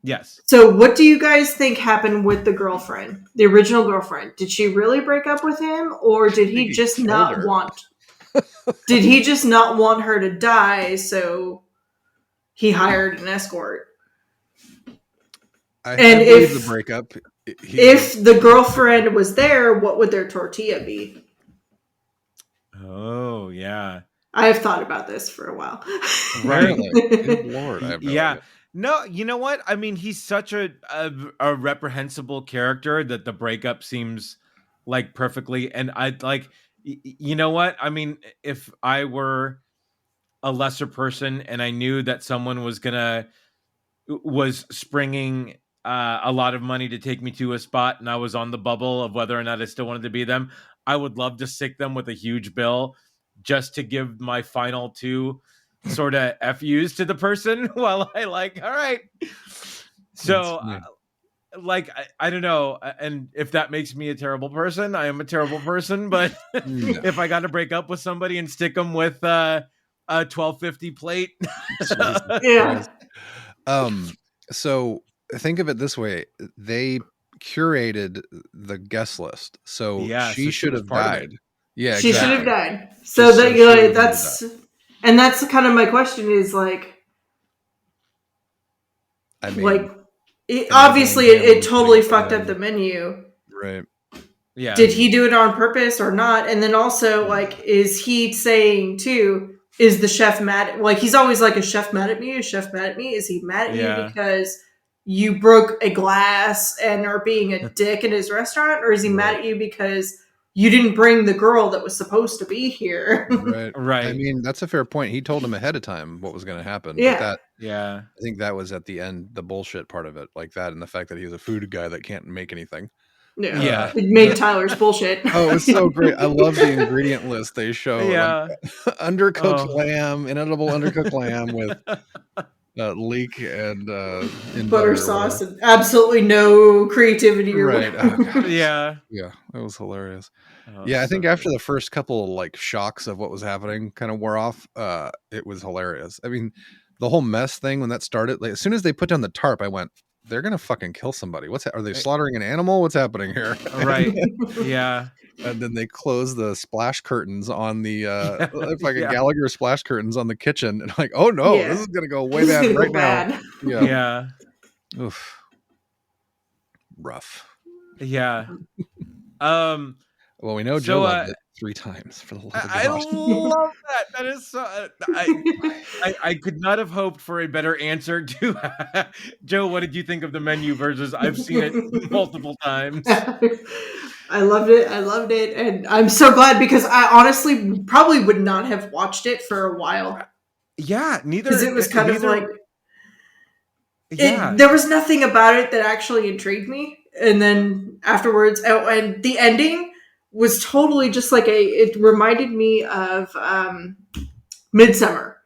Yes. So what do you guys think happened with the girlfriend, the original girlfriend? Did she really break up with him, or did he just not want? Did he just not want her to die, so he hired an escort? And if the breakup, if the girlfriend was there, what would their tortilla be? Oh yeah, I have thought about this for a while. Right, good Lord, I have no idea. No, you know what? I mean, he's such a reprehensible character that the breakup seems like perfectly. And I like, you know what? I mean, if I were a lesser person and I knew that someone was springing a lot of money to take me to a spot and I was on the bubble of whether or not I still wanted to be them, I would love to sick them with a huge bill just to give my final two sort of FUs to the person while I like, all right. So like I don't know, and if that makes me a terrible person, I am a terrible person. But No. if I got to break up with somebody and stick them with a 1250 plate, Yeah. So think of it this way: they curated the guest list, so yeah, she so she should was have part of it. died. Yeah, She should have exactly. died. So Just that so she would that's kind of my question is like I mean, obviously enabling it him to totally get fucked up in. the menu. Right. Yeah, Did he do it on purpose or not? And then also, like, is he saying too, is the chef mad? Like, he's always like, is chef mad at me? Is chef mad at me? Is he mad at you yeah, because you broke a glass and are being a dick in his restaurant? Or is he mad Right. at you because you didn't bring the girl that was supposed to be here? Right. I right, mean, that's a fair point. He told him ahead of time what was going to happen, but Yeah. yeah, I think that was at the end, the bullshit part of it, like that, and the fact that he was a food guy that can't make anything. Yeah. yeah, It made Tyler's bullshit. Oh, it was so great. I love the ingredient list they show. yeah. Like undercooked Oh. lamb, inedible undercooked lamb with leek and in Butter butter or sauce whatever. and absolutely no creativity or Right. Oh, whatever. God. Yeah. Yeah, it was hilarious. Oh, Yeah, I so think after good. the first couple of like shocks of what was happening kind of wore off, it was hilarious. I mean, the whole mess thing when that started, like as soon as they put down the tarp, I went, they're gonna fucking kill somebody. Are they slaughtering an animal? What's happening here? Right. Yeah. And then they close the splash curtains on the Yeah. fucking Yeah. Gallagher splash curtains on the kitchen, and like, oh no, this Yeah. is gonna go way This is bad gonna right go now. bad. Yeah. Yeah. Oof. Rough. Yeah. Um. Well, we know Joe So, loved it 3 times, for the love of I God. love that. That is so. I could not have hoped for a better answer to Joe. What did you think of the menu versus I've seen it multiple times. I loved it. I loved it. And I'm so glad because I honestly probably would not have watched it for a while. Yeah. Because it was kind of like Yeah. there was nothing about it that actually intrigued me. And then afterwards, and the ending was totally just like it reminded me of Midsummer.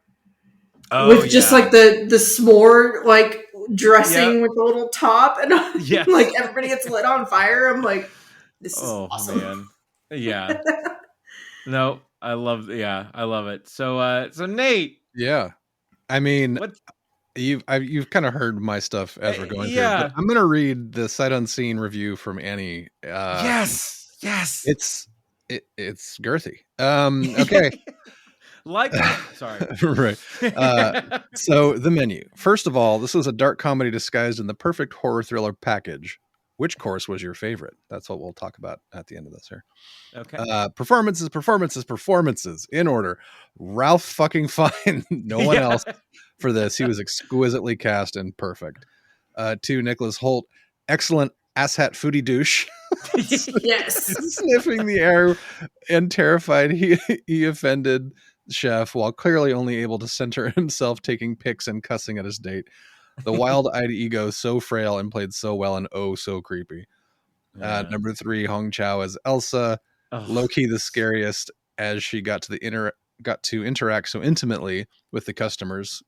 Oh With just like the s'more like dressing Yeah. with the little top and Yes. like everybody gets lit on fire. I'm like, this is Oh awesome. man. Yeah. No, I love. Yeah, I love it. So, so Nate. Yeah. I mean, What? you've kind of heard my stuff as we're going through, but Yeah. I'm gonna read the sight unseen review from Annie. Yes. Yes. It's girthy. Okay. Like. Sorry. Right. So the menu. First of all, this was a dark comedy disguised in the perfect horror thriller package. Which course was your favorite? That's what we'll talk about at the end of this here. Okay. Performances in order. Ralph fucking Fiennes. No one else for this. He was exquisitely cast and perfect. 2, Nicholas Holt. Excellent asshat foodie douche. Yes. Sniffing the air and terrified he offended chef while clearly only able to center himself taking pics and cussing at his date. The wild-eyed ego, so frail and played so well and oh so creepy. Number 3, Hong Chow as Elsa. Low-key the scariest as she got to interact so intimately with the customers,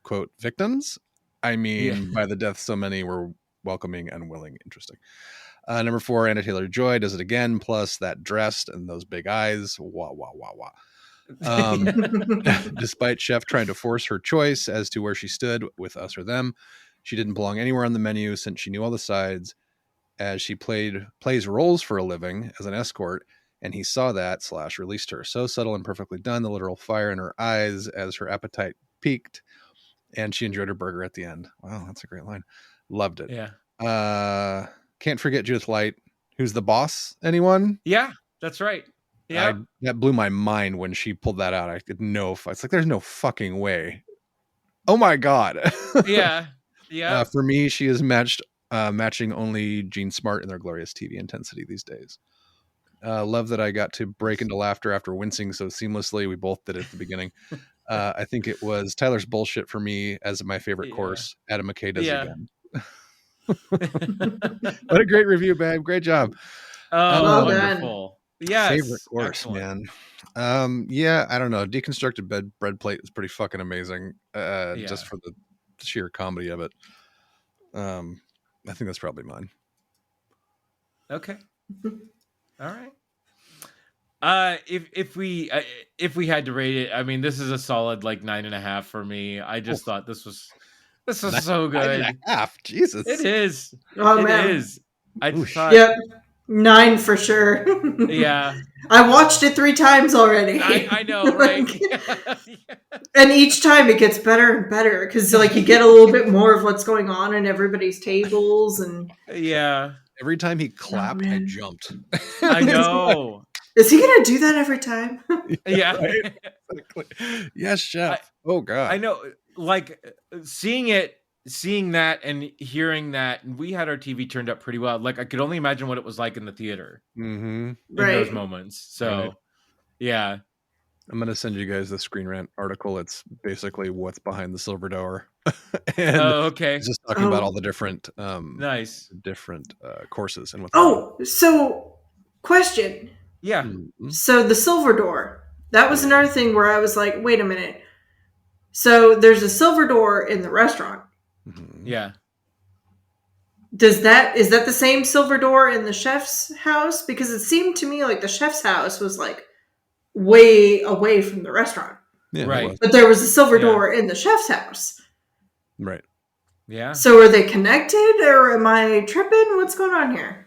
quote, victims. I mean, by the death so many were welcoming and willing. Interesting. Number 4, Anna Taylor-Joy does it again, plus that dress and those big eyes. Wah, wah, wah, wah. Despite chef trying to force her choice as to where she stood with us or them, she didn't belong anywhere on the menu since she knew all the sides, as she plays roles for a living as an escort, and he saw that / released her. So subtle and perfectly done, the literal fire in her eyes as her appetite peaked, and she enjoyed her burger at the end. Wow, that's a great line. Loved it. Yeah. Can't forget Judith Light. Who's the boss? Anyone? Yeah, that's right. Yeah. That blew my mind when she pulled that out. I didn't know if it's like there's no fucking way. Oh my God. Yeah. Yeah. For me, she is matching only Gene Smart in their glorious TV intensity these days. Love that I got to break into laughter after wincing so seamlessly. We both did it at the beginning. I think it was Tyler's bullshit for me as my favorite course. Adam McKay does it again. What a great review, babe. Great job. Well Wonderful. Yes. Favorite course, man. Yeah, I don't know. Deconstructed bread plate is pretty fucking amazing. Just for the sheer comedy of it. I think that's probably mine. Okay. All right. If we had to rate it, I mean, this is a solid like 9.5 for me. I just thought this was so good. 9.5. Jesus. It is. Oh It man. is. I just Oosh. thought. Yep. 9 for sure. Yeah. I watched it 3 times already. I know, right? And each time it gets better and better because like you get a little bit more of what's going on in everybody's tables and Yeah. Every time he clapped, I man. jumped. I know. Is he gonna do that every time? Yeah. Right? Yes, chef. Oh God. I know. Like seeing that and hearing that, and we had our TV turned up pretty well. Like I could only imagine what it was like in the theater Mm-hmm. in Right. those moments. So, Right. yeah. I'm gonna send you guys the Screen Rant article. It's basically what's behind the silver door, and Okay. it's just talking about all the different Nice. courses and what. Oh, so question. Yeah. Mm-hmm. So the silver door. That was another thing where I was like, wait a minute. So there's a silver door in the restaurant. Mm-hmm. Yeah. Is that the same silver door in the chef's house? Because it seemed to me like the chef's house was like way away from the restaurant. Yeah, right. But there was a silver door in the chef's house. Right. Yeah. So are they connected or am I tripping? What's going on here?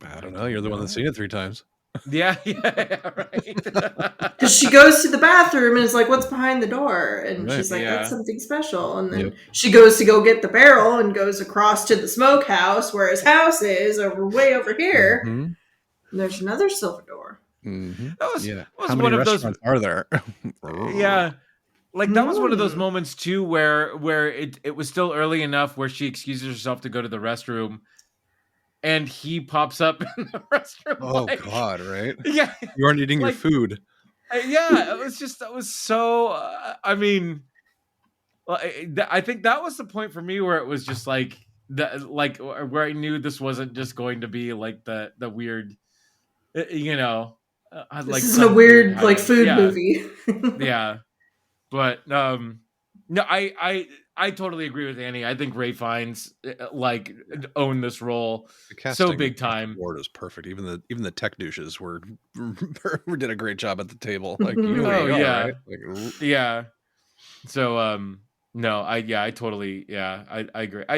I don't know. You're the one that's seen it 3 times. Yeah, right. Because she goes to the bathroom and is like, what's behind the door? And Right. she's like, that's something special. And then Yep. she goes to go get the barrel and goes across to the smokehouse where his house is way over here. Mm-hmm. And there's another silver door. Mm-hmm. That was How many one of those. restaurants are there? Yeah. Like that was one of those moments too where it was still early enough where she excuses herself to go to the restroom and he pops up in the restroom. Oh God, right? Yeah. You aren't eating your food. Yeah, that was so I mean I think that was the point for me where it was just like where I knew this wasn't just going to be like the weird you know This like isn't a weird like food movie. Yeah. But no, I totally agree with Annie. I think Ray Fiennes like owned this role so big time. The board is perfect. Even the tech douches were did a great job at the table. Like yeah, right? Yeah. So no, I totally I agree. I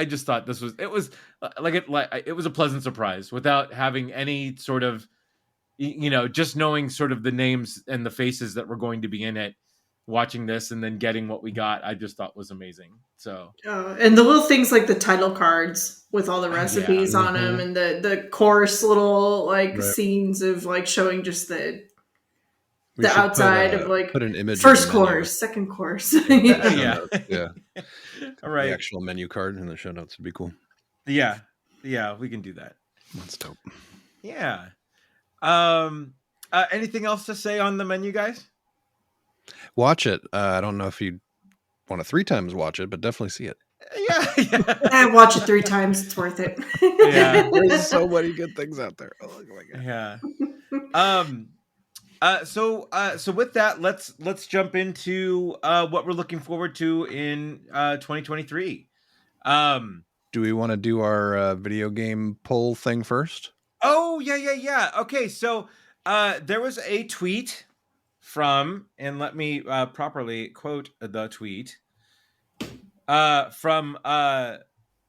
just thought it was a pleasant surprise without having any sort of just knowing sort of the names and the faces that were going to be in it. Watching this and then getting what we got, I just thought was amazing. So and the little things like the title cards with all the recipes on them, and the course little scenes of like showing just the outside of like put an image first course, second course. Yeah. All right. The actual menu card in the show notes would be cool. Yeah, we can do that. That's dope. Yeah. Anything else to say on the menu, guys? Watch it. I don't know if you want to 3 times watch it, but definitely see it. Yeah. I watch it 3 times. It's worth it. Yeah. There's so many good things out there. Oh my God. Yeah. So with that, let's jump into what we're looking forward to in 2023. Do we want to do our video game poll thing first? Oh, yeah. Okay, so there was a tweet from, and let me properly quote the tweet from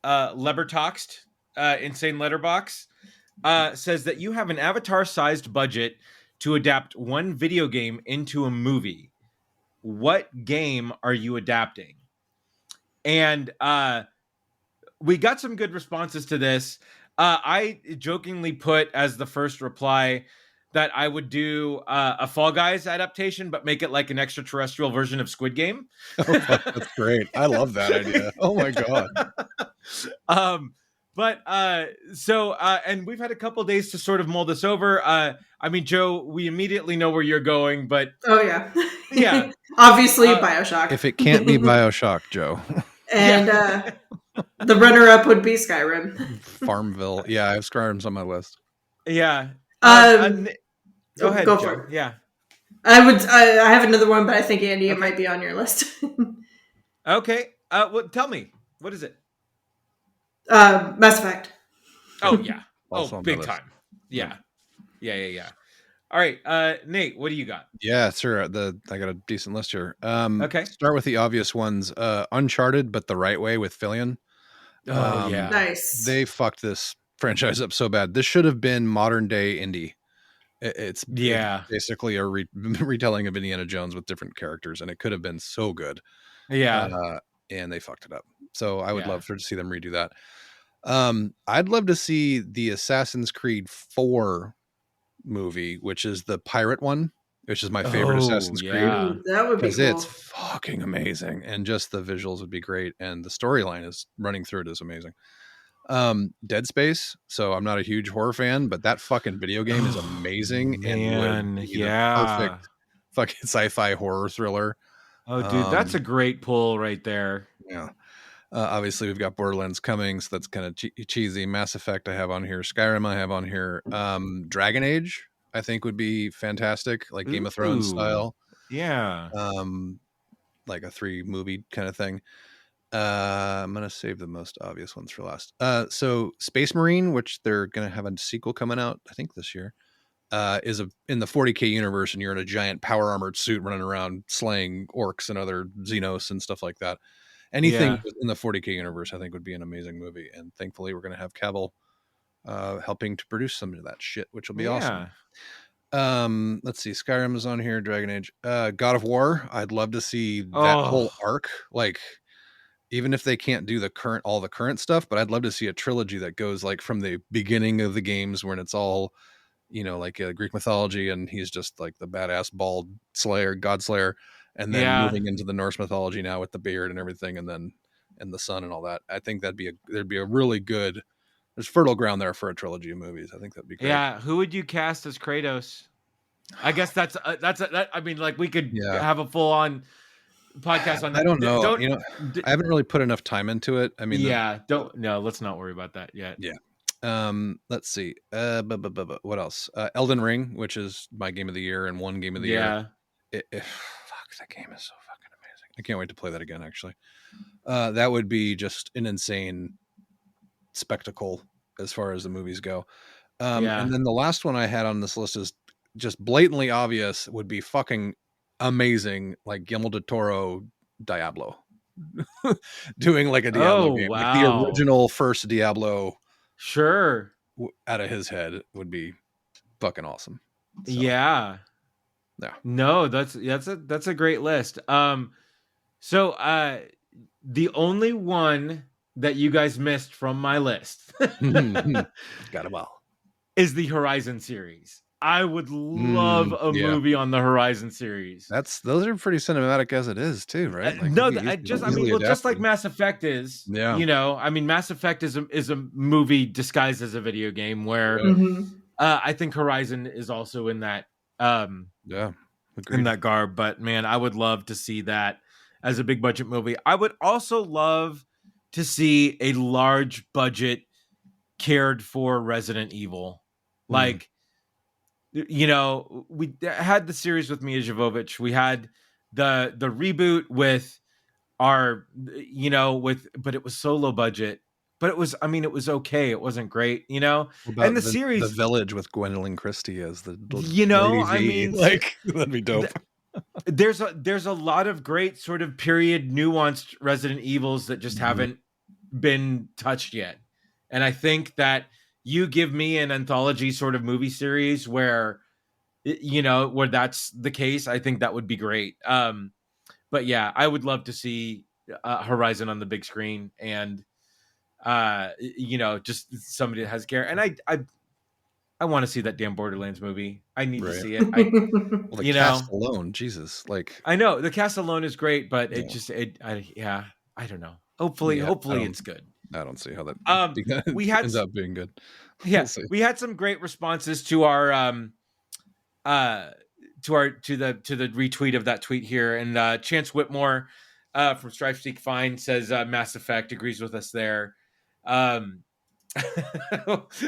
Lebertoxt, Insane Letterbox, says that you have an Avatar-sized budget to adapt one video game into a movie. What game are you adapting? And we got some good responses to this. I jokingly put as the first reply that I would do a Fall Guys adaptation, but make it like an extraterrestrial version of Squid Game. Oh, that's great. I love that idea. Oh my God. And we've had a couple days to sort of mull this over. I mean, Joe, we immediately know where you're going, but oh yeah. Yeah. Obviously BioShock. If it can't be BioShock, Joe. And the runner-up would be Skyrim. Farmville. Yeah, I have Skyrim's on my list. Yeah. Go ahead, go Joe. for it. Yeah. I have another one, but I think Andy, it might be on your list. Okay. Well, tell me, what is it? Mass Effect. Oh yeah. Also Oh, on my big list. time. Yeah. Yeah. All right, Nate, what do you got? Yeah, sure. I got a decent list here. Okay. Start with the obvious ones. Uncharted, but the right way with Fillion. Oh yeah. Nice. They fucked this franchise up so bad. This should have been modern day indie. It's Yeah. basically a retelling of Indiana Jones with different characters, and it could have been so good. Yeah. And they fucked it up. So I would Yeah. love to see them redo that. I'd love to see the Assassin's Creed 4 movie, which is the pirate one, which is my favorite Oh Assassin's Creed, yeah. Ooh, that would be because cool. it's fucking amazing, and just the visuals would be great, and the storyline is running through it is amazing. Dead Space. So I'm not a huge horror fan, but that fucking video game is amazing and would be the perfect fucking sci-fi horror thriller. Oh, dude, that's a great pull right there. Yeah. Obviously, we've got Borderlands coming, so that's kind of cheesy. Mass Effect I have on here. Skyrim I have on here. Dragon Age I think would be fantastic, like Game of Thrones style. Yeah. Like a 3-movie kind of thing. I'm gonna save the most obvious ones for last. So Space Marine, which they're gonna have a sequel coming out, I think this year, is in the 40K universe, and you're in a giant power armored suit running around slaying orcs and other Xenos and stuff like that. Anything in the 40K universe, I think, would be an amazing movie. And thankfully, we're going to have Cavill helping to produce some of that shit, which will be awesome. Let's see. Skyrim is on here. Dragon Age. God of War. I'd love to see that whole arc. Like, even if they can't do all the current stuff, but I'd love to see a trilogy that goes like from the beginning of the games when it's all, like Greek mythology, and he's just like the badass bald god slayer. And then moving into the Norse mythology now with the beard and everything, and the sun and all that. I think there'd be a really good, there's fertile ground there for a trilogy of movies. I think that'd be great. Yeah. Who would you cast as Kratos? I guess I mean, like, we could have a full on podcast on that. I don't know. I haven't really put enough time into it. I mean, let's not worry about that yet. Yeah. Let's see. What else? Elden Ring, which is my game of the year and one game of the year. Fuck, that game is so fucking amazing. I can't wait to play that again, actually. That would be just an insane spectacle as far as the movies go. And then the last one I had on this list is just blatantly obvious, would be fucking amazing, like Guillermo del Toro Diablo. Doing like a Diablo game. Wow. Like the original first Diablo. Sure. Out of his head would be fucking awesome. So, yeah. No, that's a great list. So the only one that you guys missed from my list got it well, is the Horizon series. I would love a movie on the Horizon series. Those are pretty cinematic as it is too, right? Like, just like Mass Effect is. Yeah. I mean, Mass Effect is a movie disguised as a video game, where I think Horizon is also in that. In that garb. But man, I would love to see that as a big budget movie. I would also love to see a large budget cared for Resident Evil. Like, we had the series with Mia Jovovich. We had the reboot with but it was so low budget. But it was okay. It wasn't great, and the series, The Village with Gwendolyn Christie as the, like, that'd be dope. There's a lot of great sort of period nuanced Resident Evils that just haven't been touched yet. And I think that you give me an anthology sort of movie series where that's the case, I think that would be great. But yeah, I would love to see Horizon on the big screen, and just somebody that has care. And I want to see that damn Borderlands movie. I need to see it. Well, the cast alone, Jesus, like, I know the cast alone is great, but I don't know. Hopefully it's good. I don't see how that ends up being good. Yeah, we had some great responses to our to the retweet of that tweet here, and Chance Whitmore from Strife Seek Fine says Mass Effect, agrees with us there.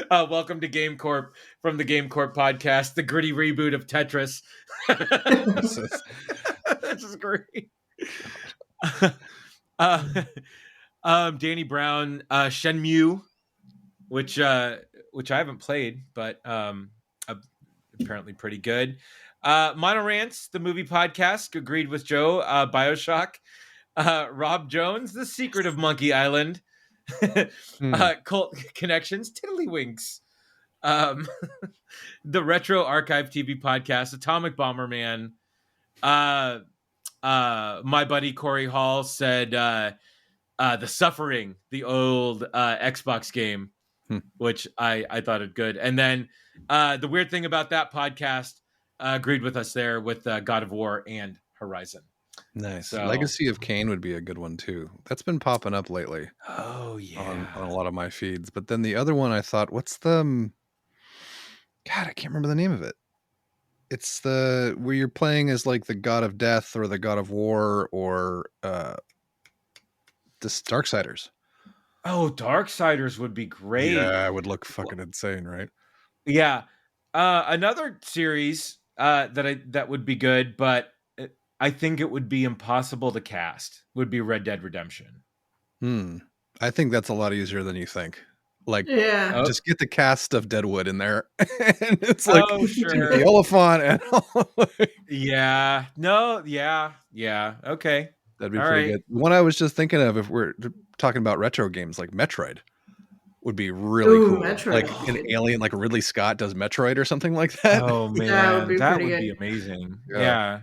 Welcome to Game Corp from the Game Corp podcast, the gritty reboot of Tetris. That's just great. Danny Brown, Shenmue, which I haven't played, but apparently pretty good. Mono Rants, the movie podcast, agreed with Joe. BioShock, Rob Jones, The Secret of Monkey Island, Cult Connections, Tiddlywinks, the Retro Archive TV podcast, Atomic Bomberman. My buddy Corey Hall said The Suffering, the old Xbox game, which I thought it good. And then the weird thing about that podcast agreed with us there with God of War and Horizon. Nice. So, Legacy of Kain would be a good one too. That's been popping up lately. Oh yeah, on a lot of my feeds. But then the other one I thought, what's the? God, I can't remember the name of it. It's the where you're playing as like the god of death or the god of war or this Darksiders. Oh, Darksiders would be great. Yeah, it would look fucking insane, right? Yeah. Another series that would be good, but I think it would be impossible to cast, would be Red Dead Redemption. I think that's a lot easier than you think. Like, just get the cast of Deadwood in there, and it's like, sure, the Oliphant, and yeah, no, yeah, okay, that'd be pretty good. One I was just thinking of, if we're talking about retro games, like Metroid, would be really cool. Metroid. Like an alien, like Ridley Scott does Metroid or something like that. Oh man, that would be amazing. Yeah.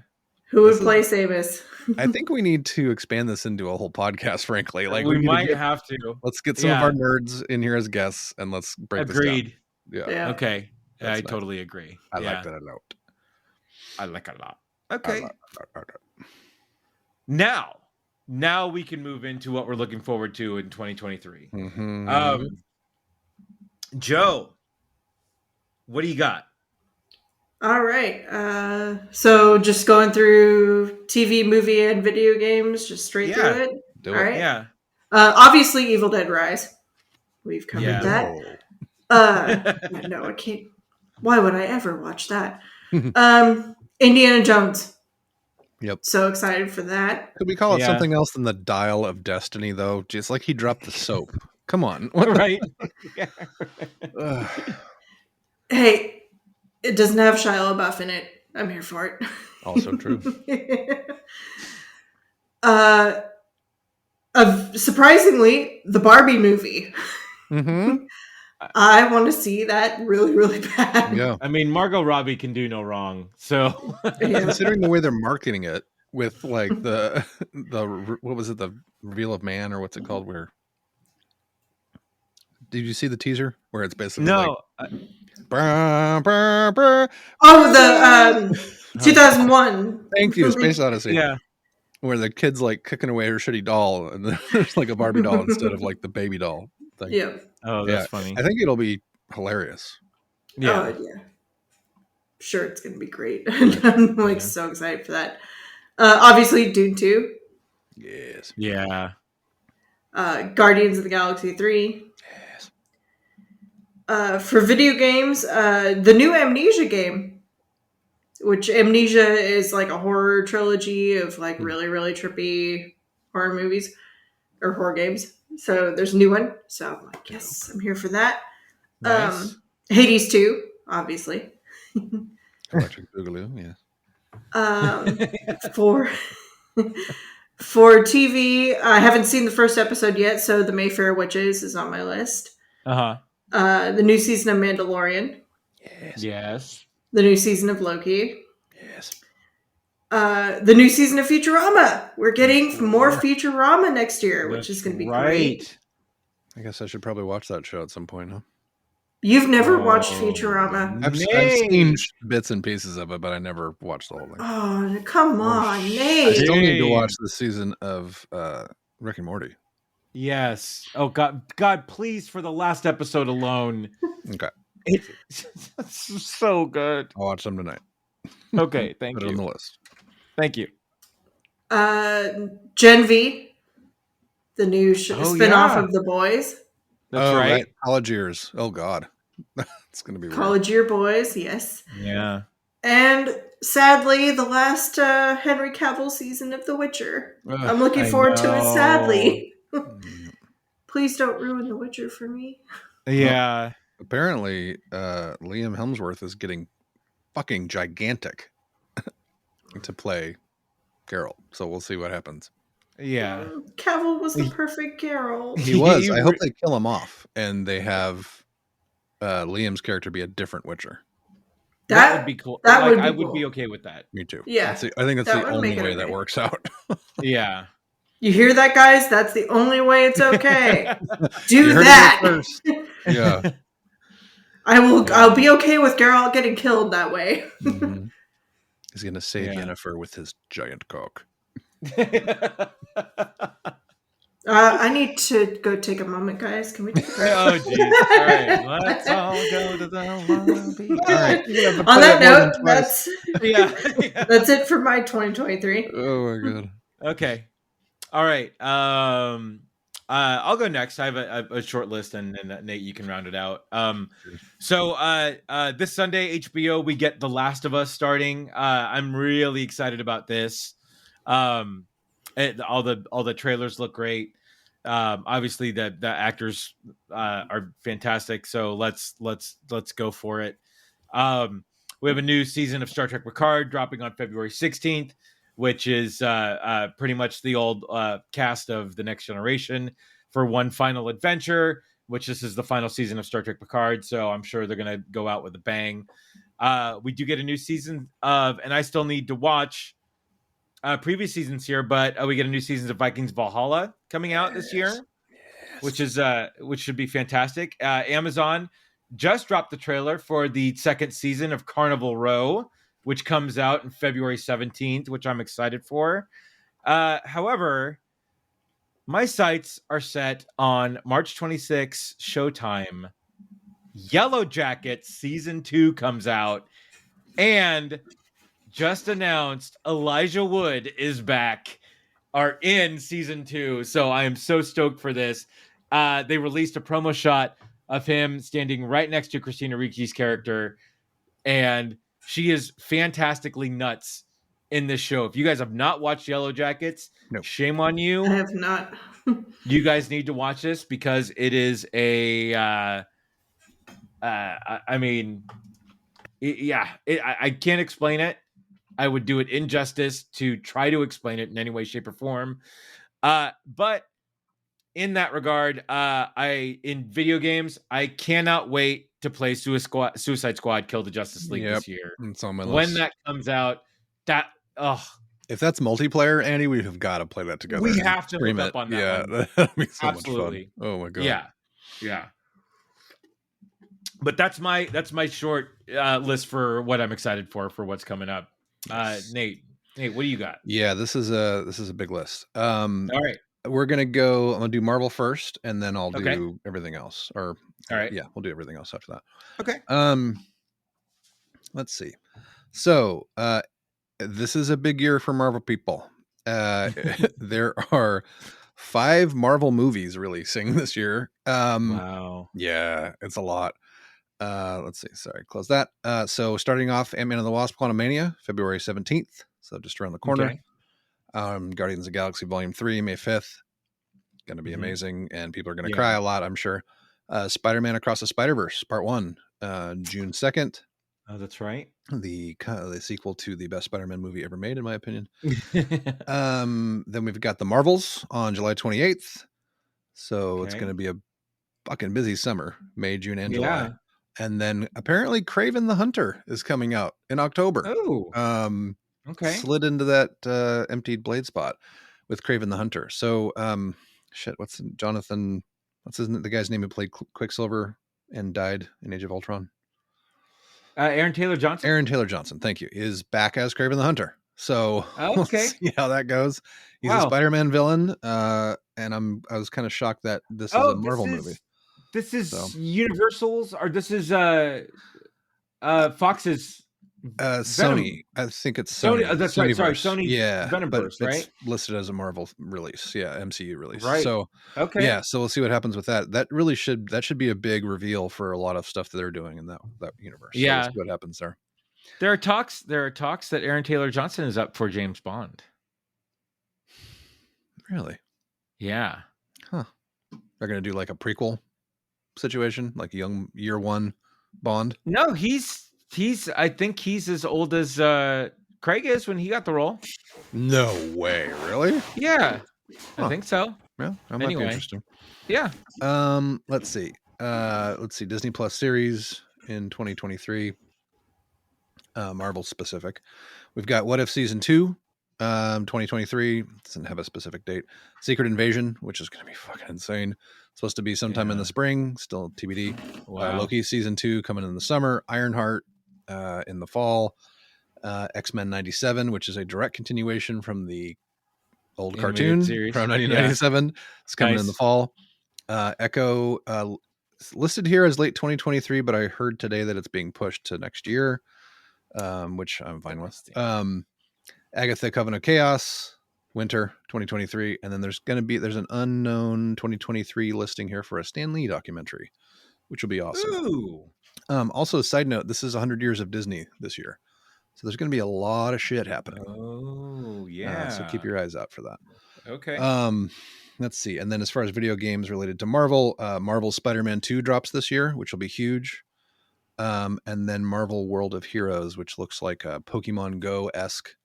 Who would play Samus? I think we need to expand this into a whole podcast, frankly. Like we might have to. Let's get some of our nerds in here as guests and let's break this down. Yeah. Okay. I totally agree. I like that a lot. I like a lot. Okay. Now we can move into what we're looking forward to in 2023. Joe, what do you got? All right. So just going through TV, movie, and video games, just straight through it. All right. Yeah. Obviously, Evil Dead Rise. We've covered that. No, I can't. Why would I ever watch that? Indiana Jones. Yep. So excited for that. Could we call it something else than the Dial of Destiny, though? Just like he dropped the soap. Come on. Right. Hey. It doesn't have Shia LaBeouf in it. I'm here for it. Also true. Surprisingly, the Barbie movie. I want to see that really, really bad. Yeah. I mean, Margot Robbie can do no wrong. So, considering the way they're marketing it with like the what was it, the Reveal of Man, or what's it called? Where did you see the teaser where it's basically no. The 2001. Thank you, Space Odyssey. Yeah, where the kid's like kicking away her shitty doll, and there's like a Barbie doll instead of like the baby doll thing. Yeah. Oh, that's funny. I think it'll be hilarious. Yeah. Sure, it's gonna be great. I'm like so excited for that. Obviously, Dune 2. Yes. Yeah. Guardians of the Galaxy 3. For video games, the new Amnesia game, which Amnesia is like a horror trilogy of like really, really trippy horror movies or horror games. So there's a new one. So I'm like, yes, I'm here for that. Nice. Hades 2, obviously. Electric Boogaloo, yeah. For TV, I haven't seen the first episode yet, so The Mayfair Witches is on my list. The new season of Mandalorian. Yes. The new season of Loki. Yes. The new season of Futurama. We're getting more Futurama next year, which is going to be great. I guess I should probably watch that show at some point, huh? You've never watched Futurama? I've seen bits and pieces of it, but I never watched the whole thing. Oh, come on, Nate. I still need to watch the season of Rick and Morty. Yes. Oh God, please, for the last episode alone. Okay. It's so good. I'll watch them tonight. Okay, thank Put you. it on the list. Thank you. Gen V, the new spin-off of The Boys. That's right. College Years. Oh God. It's going to be College Year Boys, yes. Yeah. And sadly, the last Henry Cavill season of The Witcher. I'm looking forward to it, sadly. Please don't ruin The Witcher for me. Yeah. Well, apparently, Liam Hemsworth is getting fucking gigantic to play Geralt. So we'll see what happens. Yeah. Cavill was the perfect Geralt. He was. I hope they kill him off and they have Liam's character be a different Witcher. That would be cool. That like, would be I would cool. be okay with that. Me too. Yeah. I think that's that the would only make it way that okay. works out. Yeah. You hear that, guys? That's the only way it's okay. You Do heard it that. here first. Yeah. I'll be okay with Geralt getting killed that way. Mm-hmm. He's gonna save Yennefer with his giant cock. I need to go take a moment, guys. Can we take a break? Oh, geez. All right. Let's all go to the lobby. All right. On that note, that's that's it for my 2023. Oh my god. Okay. All right. I'll go next. I have a short list, and Nate, you can round it out. So this Sunday, HBO, we get The Last of Us starting. I'm really excited about this. All the trailers look great. Obviously the actors are fantastic. So let's go for it. We have a new season of Star Trek Picard dropping on February 16th, which is pretty much the old cast of The Next Generation for one final adventure, which this is the final season of Star Trek Picard. So I'm sure they're going to go out with a bang. We do get a new season of, and I still need to watch previous seasons here, but we get a new season of Vikings Valhalla coming out this year, which should be fantastic. Amazon just dropped the trailer for the second season of Carnival Row, which comes out in February 17th, which I'm excited for. However, my sights are set on March 26th, Showtime. Yellow Jackets season 2 comes out, and just announced Elijah Wood is back, are in season 2. So I am so stoked for this. They released a promo shot of him standing right next to Christina Ricci's character, and she is fantastically nuts in this show. If you guys have not watched Yellow Jackets, shame on you. I have not. You guys need to watch this because it is I can't explain it. I would do it injustice to try to explain it in any way, shape, or form. But in that regard, in video games, I cannot wait to play Suicide Squad Kill the Justice League this year. It's on my list. When that comes out, if that's multiplayer, Andy, we have got to play that together. We have to hook up on that one. That'd be so Absolutely. much fun. Oh my god. Yeah. But that's my short list for what I'm excited for what's coming up. Nate, what do you got? Yeah, this is a big list. All right. I'm gonna do Marvel first, and then I'll do everything else. Or all right, yeah, we'll do everything else after that. Okay. Let's see. So, this is a big year for Marvel people. There are 5 Marvel movies releasing this year. Wow. Yeah, it's a lot. Let's see. Sorry, close that. So starting off, Ant-Man and the Wasp: Quantumania, February 17th. So just around the corner. Okay. Guardians of the Galaxy Volume 3, May 5th. Going to be amazing, and people are going to cry a lot, I'm sure. Spider-Man Across the Spider-Verse, Part 1, June 2nd. Oh, that's right. The sequel to the best Spider-Man movie ever made, in my opinion. Then we've got The Marvels on July 28th. So it's going to be a fucking busy summer, May, June, and July. And then apparently Kraven the Hunter is coming out in October. Oh, okay. Slid into that emptied blade spot with Kraven the Hunter. So, what's the guy's name who played Quicksilver and died in Age of Ultron? Aaron Taylor Johnson. Aaron Taylor Johnson, thank you, is back as Kraven the Hunter. So we'll see how that goes. He's a Spider-Man villain, and I was kind of shocked that this is a Marvel movie. This is Universal's, or this is Fox's. Sony. I think it's Sony. That's right. Sorry, Sony. Yeah, Venomverse, but right? it's listed as a Marvel release. Yeah, MCU release. Right. So okay. Yeah, so we'll see what happens with that. That should be a big reveal for a lot of stuff that they're doing in that universe. Yeah. So we'll see what happens there. There are talks that Aaron Taylor Johnson is up for James Bond. Really? Yeah. Huh. They're going to do like a prequel situation, like young year one Bond. No, he's. I think he's as old as Craig is when he got the role. No way, really? Yeah, I think so. Yeah, that might be interesting. Yeah. Let's see. Disney Plus series in 2023. Marvel specific. We've got What If Season 2, 2023. Doesn't have a specific date. Secret Invasion, which is going to be fucking insane. Supposed to be sometime in the spring, still TBD. Wow. Loki Season 2 coming in the summer. Ironheart in the fall. X-Men 97, which is a direct continuation from the old cartoon series from 1997. It's coming in the fall. Echo listed here as late 2023, but I heard today that it's being pushed to next year. Which I'm fine with. Agatha Coven of Chaos, winter 2023, and then there's an unknown 2023 listing here for a Stan Lee documentary, which will be awesome. Ooh. Also, side note, this is 100 years of Disney this year, so there's going to be a lot of shit happening. Oh yeah. So keep your eyes out for that. Okay. Let's see, and then as far as video games related to Marvel, Marvel's Spider-Man 2 drops this year, which will be huge. And then Marvel World of Heroes, which looks like a Pokemon Go-esque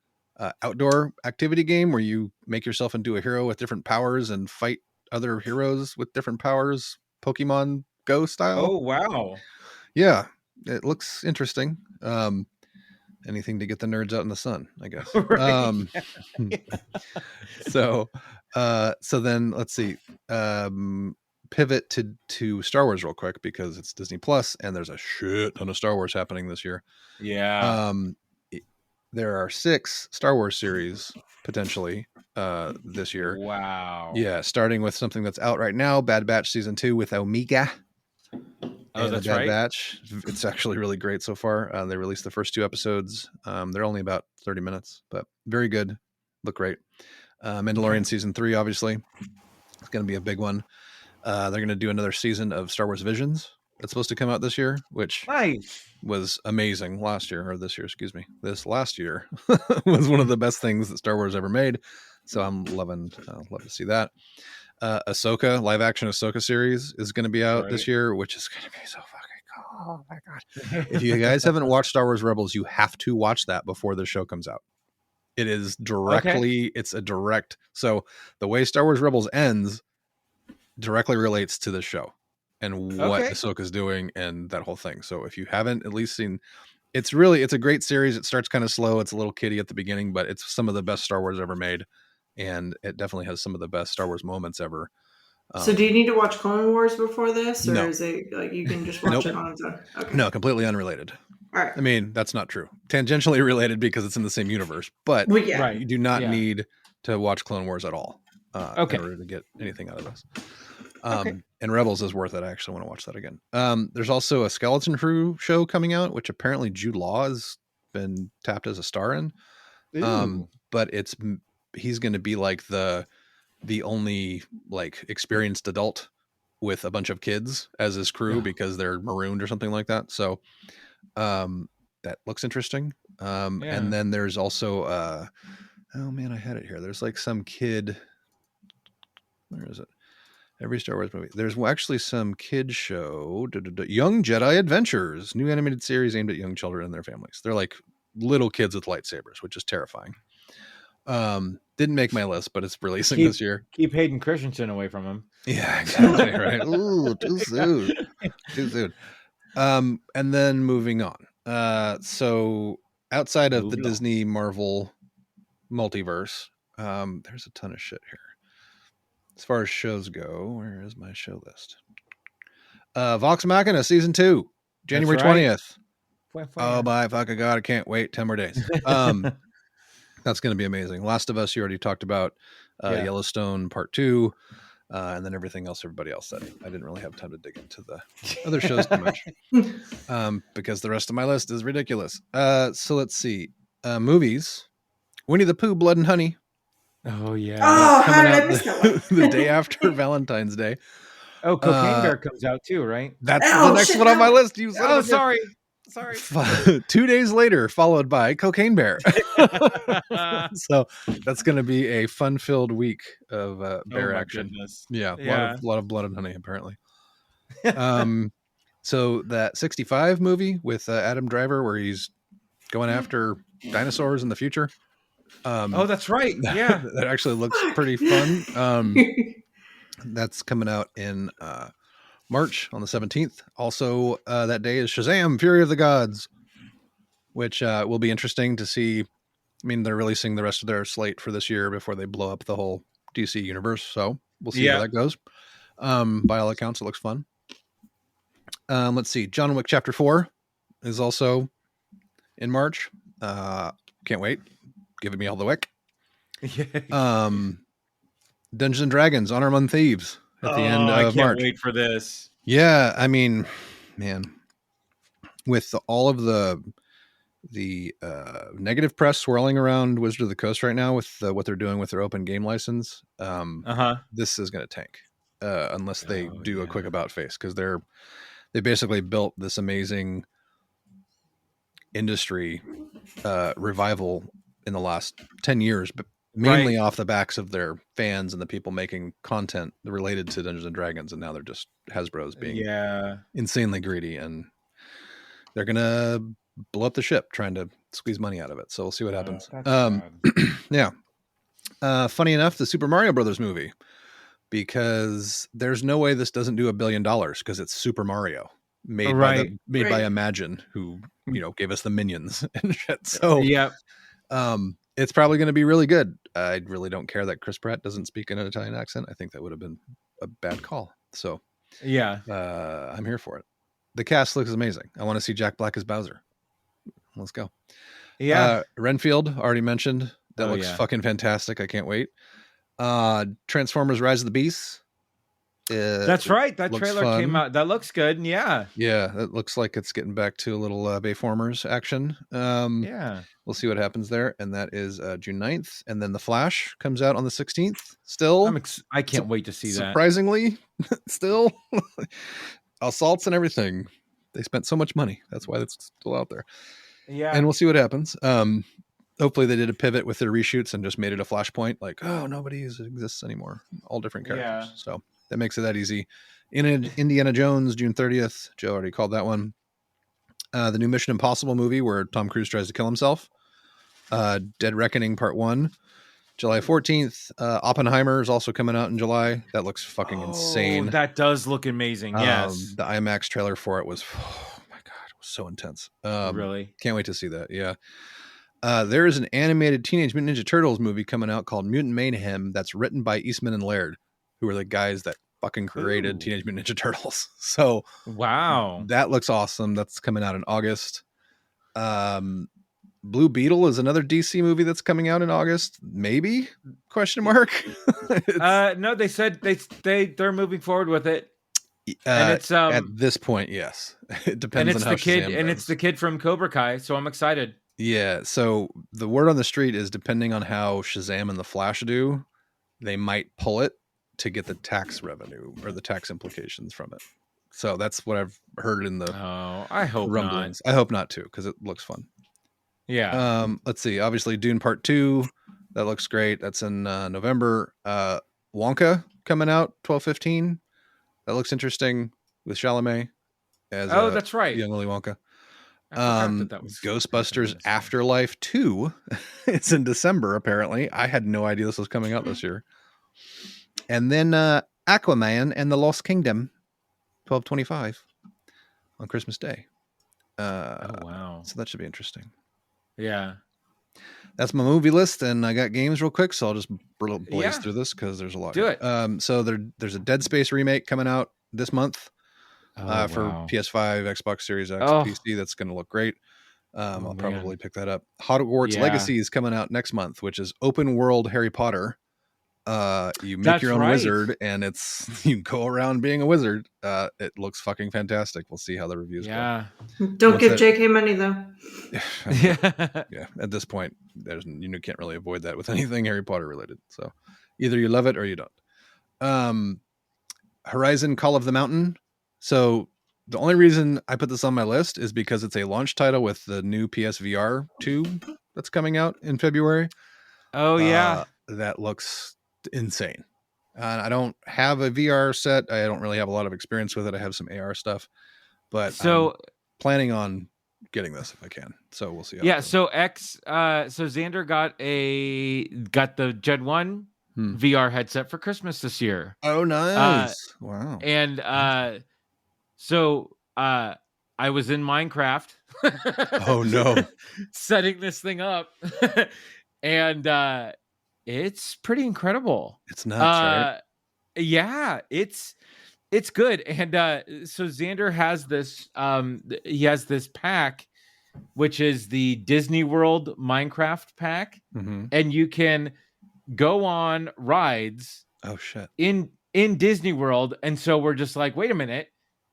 outdoor activity game where you make yourself into a hero with different powers and fight other heroes with different powers, Pokemon Go style. Oh, wow. Yeah, it looks interesting. Anything to get the nerds out in the sun, I guess. So then let's see. Pivot to Star Wars real quick because it's Disney Plus and there's a shit ton of Star Wars happening this year. Yeah. There are 6 Star Wars series potentially this year. Wow. Yeah, starting with something that's out right now, Bad Batch season 2 with Omega. Oh, that's right. Bad Batch. It's actually really great so far. They released the first 2 episodes. They're only about 30 minutes, but very good. Look great. Mandalorian season 3, obviously. It's going to be a big one. They're going to do another season of Star Wars Visions. That's supposed to come out this year, which was amazing last year, or this year, excuse me. This last year was one of the best things that Star Wars ever made. So I'm love to see that. Ahsoka, live action Ahsoka series is going to be out this year, which is going to be so fucking cool. Oh my God. If you guys haven't watched Star Wars Rebels, you have to watch that before the show comes out. It is directly, it's a direct. So the way Star Wars Rebels ends directly relates to the show and what Ahsoka's doing and that whole thing. So if you haven't at least seen, it's a great series. It starts kind of slow. It's a little kiddie at the beginning, but it's some of the best Star Wars ever made. And it definitely has some of the best Star Wars moments ever. So do you need to watch Clone Wars before this? Or is it like you can just watch it on its own? Okay. No, completely unrelated. All right. I mean, that's not true. Tangentially related because it's in the same universe, but you do not need to watch Clone Wars at all in order to get anything out of this. And Rebels is worth it. I actually want to watch that again. There's also a Skeleton Crew show coming out, which apparently Jude Law has been tapped as a star in. But he's going to be like the only like experienced adult with a bunch of kids as his crew because they're marooned or something like that. So that looks interesting. And then there's also oh man, I had it here. There's like some kid. Where is it? Every Star Wars movie. There's actually some kid show, Young Jedi Adventures, new animated series aimed at young children and their families. They're like little kids with lightsabers, which is terrifying. Didn't make my list, but it's releasing this year. Keep Hayden Christensen away from him. Yeah, exactly. Right. Ooh, too soon. Too soon. And then moving on. So outside of the Disney Marvel multiverse, there's a ton of shit here. As far as shows go, where is my show list? Vox Machina season 2, January 20th. Oh my fucking God, I can't wait. 10 more days. That's going to be amazing. Last of Us, you already talked about. Yellowstone Part 2, and then everything else everybody else said. I didn't really have time to dig into the other shows too much because the rest of my list is ridiculous. So let's see. Movies. Winnie the Pooh, Blood and Honey. Oh, yeah. Oh, how did I miss that one? The day after Valentine's Day. Oh, Cocaine Bear comes out too, right? That's the next one on my list. Sorry. Sorry. 2 days later, followed by Cocaine Bear. So that's going to be a fun-filled week of bear action. Goodness. Yeah, a lot of blood and honey, apparently. So that 65 movie with Adam Driver, where he's going after dinosaurs in the future. Oh, that's right. Yeah, that actually looks pretty fun. That's coming out in March on the 17th. Also, that day is Shazam! Fury of the Gods, which will be interesting to see. I mean, they're releasing the rest of their slate for this year before they blow up the whole DC universe. So we'll see how that goes. By all accounts, it looks fun. Let's see. John Wick Chapter 4 is also in March. Can't wait. Giving me all the wick. Dungeons and Dragons, Honor Among Thieves at the end of March. I can't wait for this. Yeah, I mean, man, with all of the negative press swirling around Wizard of the Coast right now with what they're doing with their open game license, this is going to tank unless they do a quick about face, because they basically built this amazing industry revival in the last 10 years, but mainly off the backs of their fans and the people making content related to Dungeons and Dragons. And now they're just Hasbro's being insanely greedy, and they're going to blow up the ship trying to squeeze money out of it. So we'll see what happens. Yeah. Funny enough, the Super Mario Brothers movie, because there's no way this doesn't do $1 billion, because it's Super Mario made by Imagine, who, gave us the Minions and shit. So it's probably going to be really good. I really don't care that Chris Pratt doesn't speak in an Italian accent. I think that would have been a bad call. So I'm here for it. The cast looks amazing. I want to see Jack Black as Bowser. Let's go. Renfield, already mentioned. That looks fucking fantastic. I can't wait. Transformers Rise of the Beasts. That's right. That trailer came out. That looks good. Yeah, it looks like it's getting back to a little Bayformers action. We'll see what happens there. And that is June 9th. And then The Flash comes out on the 16th. Still, I can't wait to see that. Surprisingly, still, assaults and everything. They spent so much money. That's why it's still out there. Yeah, and we'll see what happens. Hopefully they did a pivot with their reshoots and just made it a Flashpoint. Like, nobody exists anymore. All different characters. So that makes it that easy. Indiana Jones, June 30th. Joe already called that one. The new Mission Impossible movie where Tom Cruise tries to kill himself. Dead Reckoning Part 1. July 14th. Oppenheimer is also coming out in July. That looks fucking insane. That does look amazing. Yes. The IMAX trailer for it was, oh my God, it was so intense. Really? Can't wait to see that. Yeah. There is an animated Teenage Mutant Ninja Turtles movie coming out called Mutant Mayhem that's written by Eastman and Laird, who are the guys that fucking created Teenage Mutant Ninja Turtles. So that looks awesome. That's coming out in August. Blue Beetle is another DC movie that's coming out in August. Maybe ? No, they said they're moving forward with it. And it's at this point, yes. It depends on how it's the kid from Cobra Kai, so I'm excited. Yeah, so the word on the street is, depending on how Shazam and the Flash do, they might pull it to get the tax revenue or the tax implications from it. So that's what I've heard in the I hope rumblings. I hope not too, because it looks fun. Yeah. Let's see. Obviously, Dune Part 2. That looks great. That's in November. Wonka coming out 12/15. That looks interesting with Chalamet as that's right, young Willy Wonka. That was Ghostbusters Afterlife 2. It's in December, apparently. I had no idea this was coming out this year. And then Aquaman and the Lost Kingdom 12/25 on Christmas Day. Wow. So that should be interesting. Yeah. That's my movie list, and I got games real quick, so I'll just blaze through this because there's a lot. Do it. So there's a Dead Space remake coming out this month for PS5, Xbox Series X, PC. That's going to look great. I'll probably pick that up. Hogwarts Legacy is coming out next month, which is open world Harry Potter. You make your own wizard, and you go around being a wizard. It looks fucking fantastic. We'll see how the reviews go. Don't give JK money though. Yeah. At this point, you can't really avoid that with anything Harry Potter related. So either you love it or you don't. Horizon Call of the Mountain. So the only reason I put this on my list is because it's a launch title with the new PSVR 2 that's coming out in February. Oh yeah, that looks insane. I don't have a VR set. I don't really have a lot of experience with it. I have some AR stuff, but I'm planning on getting this if I can. So we'll see. Yeah. So Xander got the Gen 1 VR headset for Christmas this year. Oh, nice. Wow. And so I was in Minecraft. Oh no. Setting this thing up. And it's pretty incredible. It's nuts, right? Yeah, it's good. And so Xander has this he has this pack, which is the Disney World Minecraft pack, and you can go on rides. Oh shit. In Disney World. And so we're just like, wait a minute.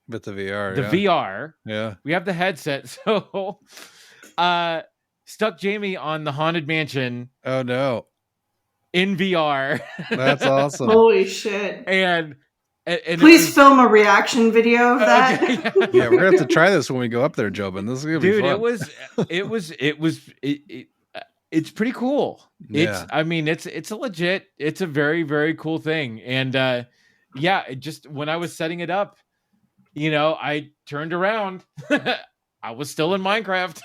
With the VR. VR. Yeah. We have the headset. So stuck Jamie on the Haunted Mansion. Oh no. In VR. That's awesome. Holy shit. And please film a reaction video of that. Okay, yeah, we're gonna have to try this when we go up there, Jobin. This is gonna be fun. It's pretty cool. Yeah. It's a legit, it's a very, very cool thing. And it just, when I was setting it up, I turned around. I was still in Minecraft.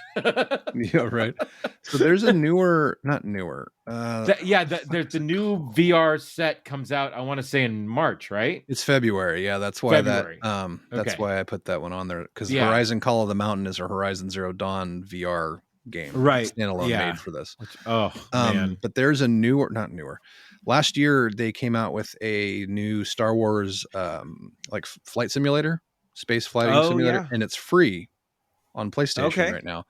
Yeah, right. So there's a not newer. There's the new VR set comes out. I want to say in March, right? It's February. Yeah, that's why February. that's why I put that one on there, because Horizon Call of the Mountain is a Horizon Zero Dawn VR game, right? Standalone made for this. Man. But there's a not newer. Last year they came out with a new Star Wars like flight simulator, space flight simulator, and it's free on PlayStation right now.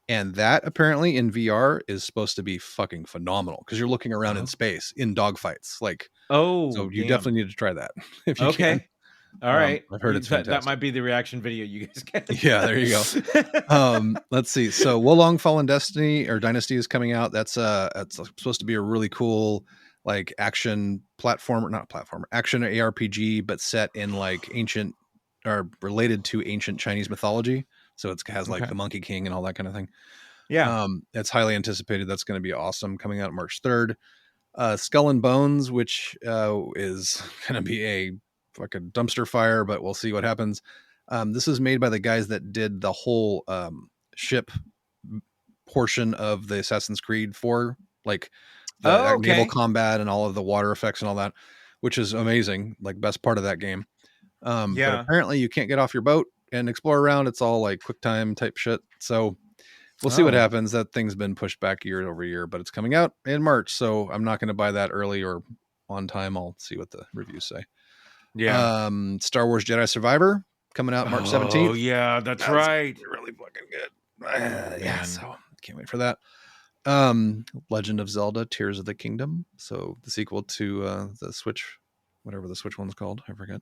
And that apparently in VR is supposed to be fucking phenomenal, because you're looking around in space in dogfights. Like, so you definitely need to try that if you can. All right. I've heard it's fantastic. That might be the reaction video you guys get. Yeah, there you go. Let's see. So Wolong Fallen Dynasty is coming out. That's supposed to be a really cool like action action ARPG, but set in like ancient or related to ancient Chinese mythology. So it has like the Monkey King and all that kind of thing. Yeah. It's highly anticipated. That's going to be awesome. Coming out March 3rd. Skull and Bones, which is going to be a dumpster fire, but we'll see what happens. This is made by the guys that did the whole ship portion of the Assassin's Creed 4, like the naval combat and all of the water effects and all that, which is amazing. Like best part of that game. But apparently you can't get off your boat and explore around. It's all like quick time type shit. So we'll see what happens. That thing's been pushed back year over year, but it's coming out in March. So I'm not going to buy that early or on time. I'll see what the reviews say. Yeah. Star Wars Jedi Survivor coming out March 17th. Oh yeah, that's right. Really fucking good. Yeah. So can't wait for that. Legend of Zelda Tears of the Kingdom. So the sequel to the Switch, whatever the Switch one's called. I forget.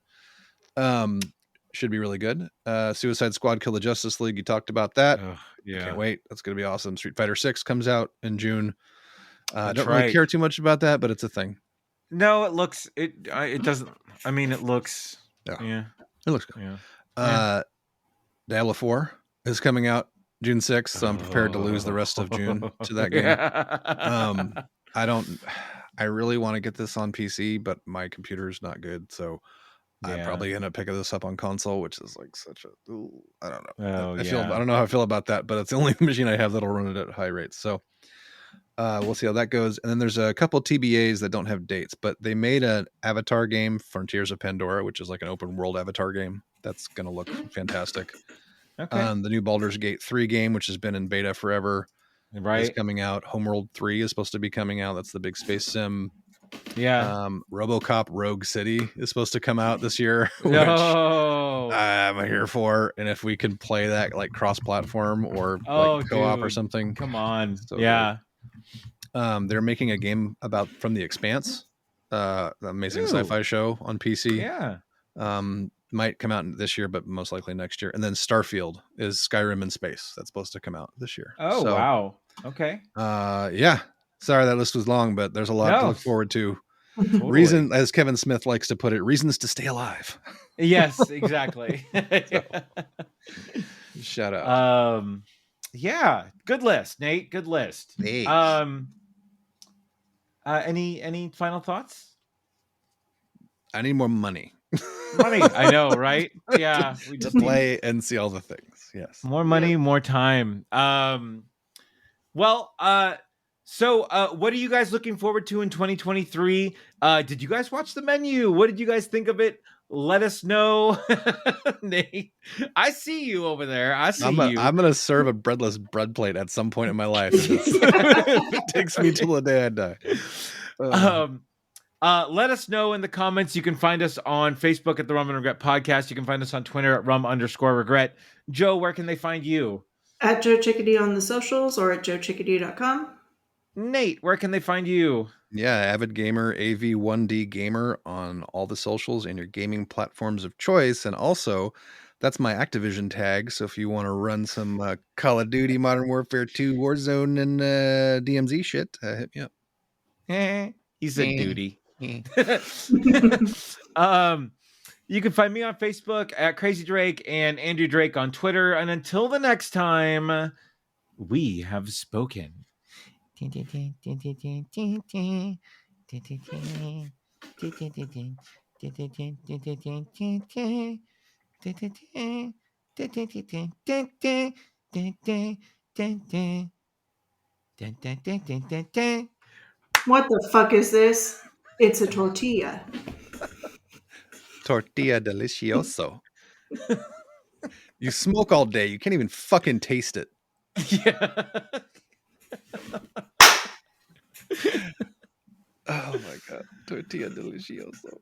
Should be really good. Suicide Squad Kill the Justice League. You talked about that. Can't wait. That's going to be awesome. Street Fighter 6 comes out in June. I don't really care too much about that, but it's a thing. No, it doesn't. I mean, it looks. Yeah. It looks good. Yeah. Diablo 4 is coming out June 6th, so I'm prepared to lose the rest of June to that game. I really want to get this on PC, but my computer's not good, so I'm probably gonna pick this up on console, which is like such a I don't know. I don't know how I feel about that, but it's the only machine I have that'll run it at high rates. So we'll see how that goes. And then there's a couple TBAs that don't have dates, but they made an Avatar game, Frontiers of Pandora, which is like an open world Avatar game. That's gonna look fantastic. Okay. The new Baldur's Gate 3 game, which has been in beta forever, is coming out. Homeworld 3 is supposed to be coming out. That's the big space sim. Yeah. RoboCop Rogue City is supposed to come out this year, which I'm here for. And if we can play that like cross-platform or like co-op or something, come on. So good. They're making a game from The Expanse, the amazing sci-fi show on PC. Yeah. Might come out this year, but most likely next year. And then Starfield is Skyrim in space. That's supposed to come out this year. Oh, wow. Okay. Yeah. Sorry that list was long, but there's a lot to look forward to. Totally. Reason, as Kevin Smith likes to put it, reasons to stay alive. Yes, exactly. Shout out. Yeah, good list, Nate. Good list. Thanks. Any final thoughts? I need more money. Money, I know, right? Yeah, we to just need play and see all the things. Yes, more money, more time. Well, so what are you guys looking forward to in 2023? Did you guys watch the menu? What did you guys think of it? Let us know. Nate, I see you over there. I see you. I'm gonna serve a breadless bread plate at some point in my life if it takes me till the day I die. Let us know in the comments. You can find us on Facebook at the Rum and Regret Podcast. You can find us on Twitter at rum_regret. Joe, where can they find you? At Joe Chickadee on the socials or at joechickadee.com. Nate, where can they find you? Yeah, Avid Gamer, AV1D Gamer on all the socials and your gaming platforms of choice. And also, that's my Activision tag. So if you want to run some Call of Duty, Modern Warfare 2, Warzone, and DMZ shit, hit me up. He said duty. You can find me on Facebook at Crazy Drake and Andrew Drake on Twitter. And until the next time, we have spoken. What the fuck is this? It's a tortilla. Tortilla delicioso. You smoke all day. You can't even fucking taste it. Yeah. Oh my god. Tortilla delicioso.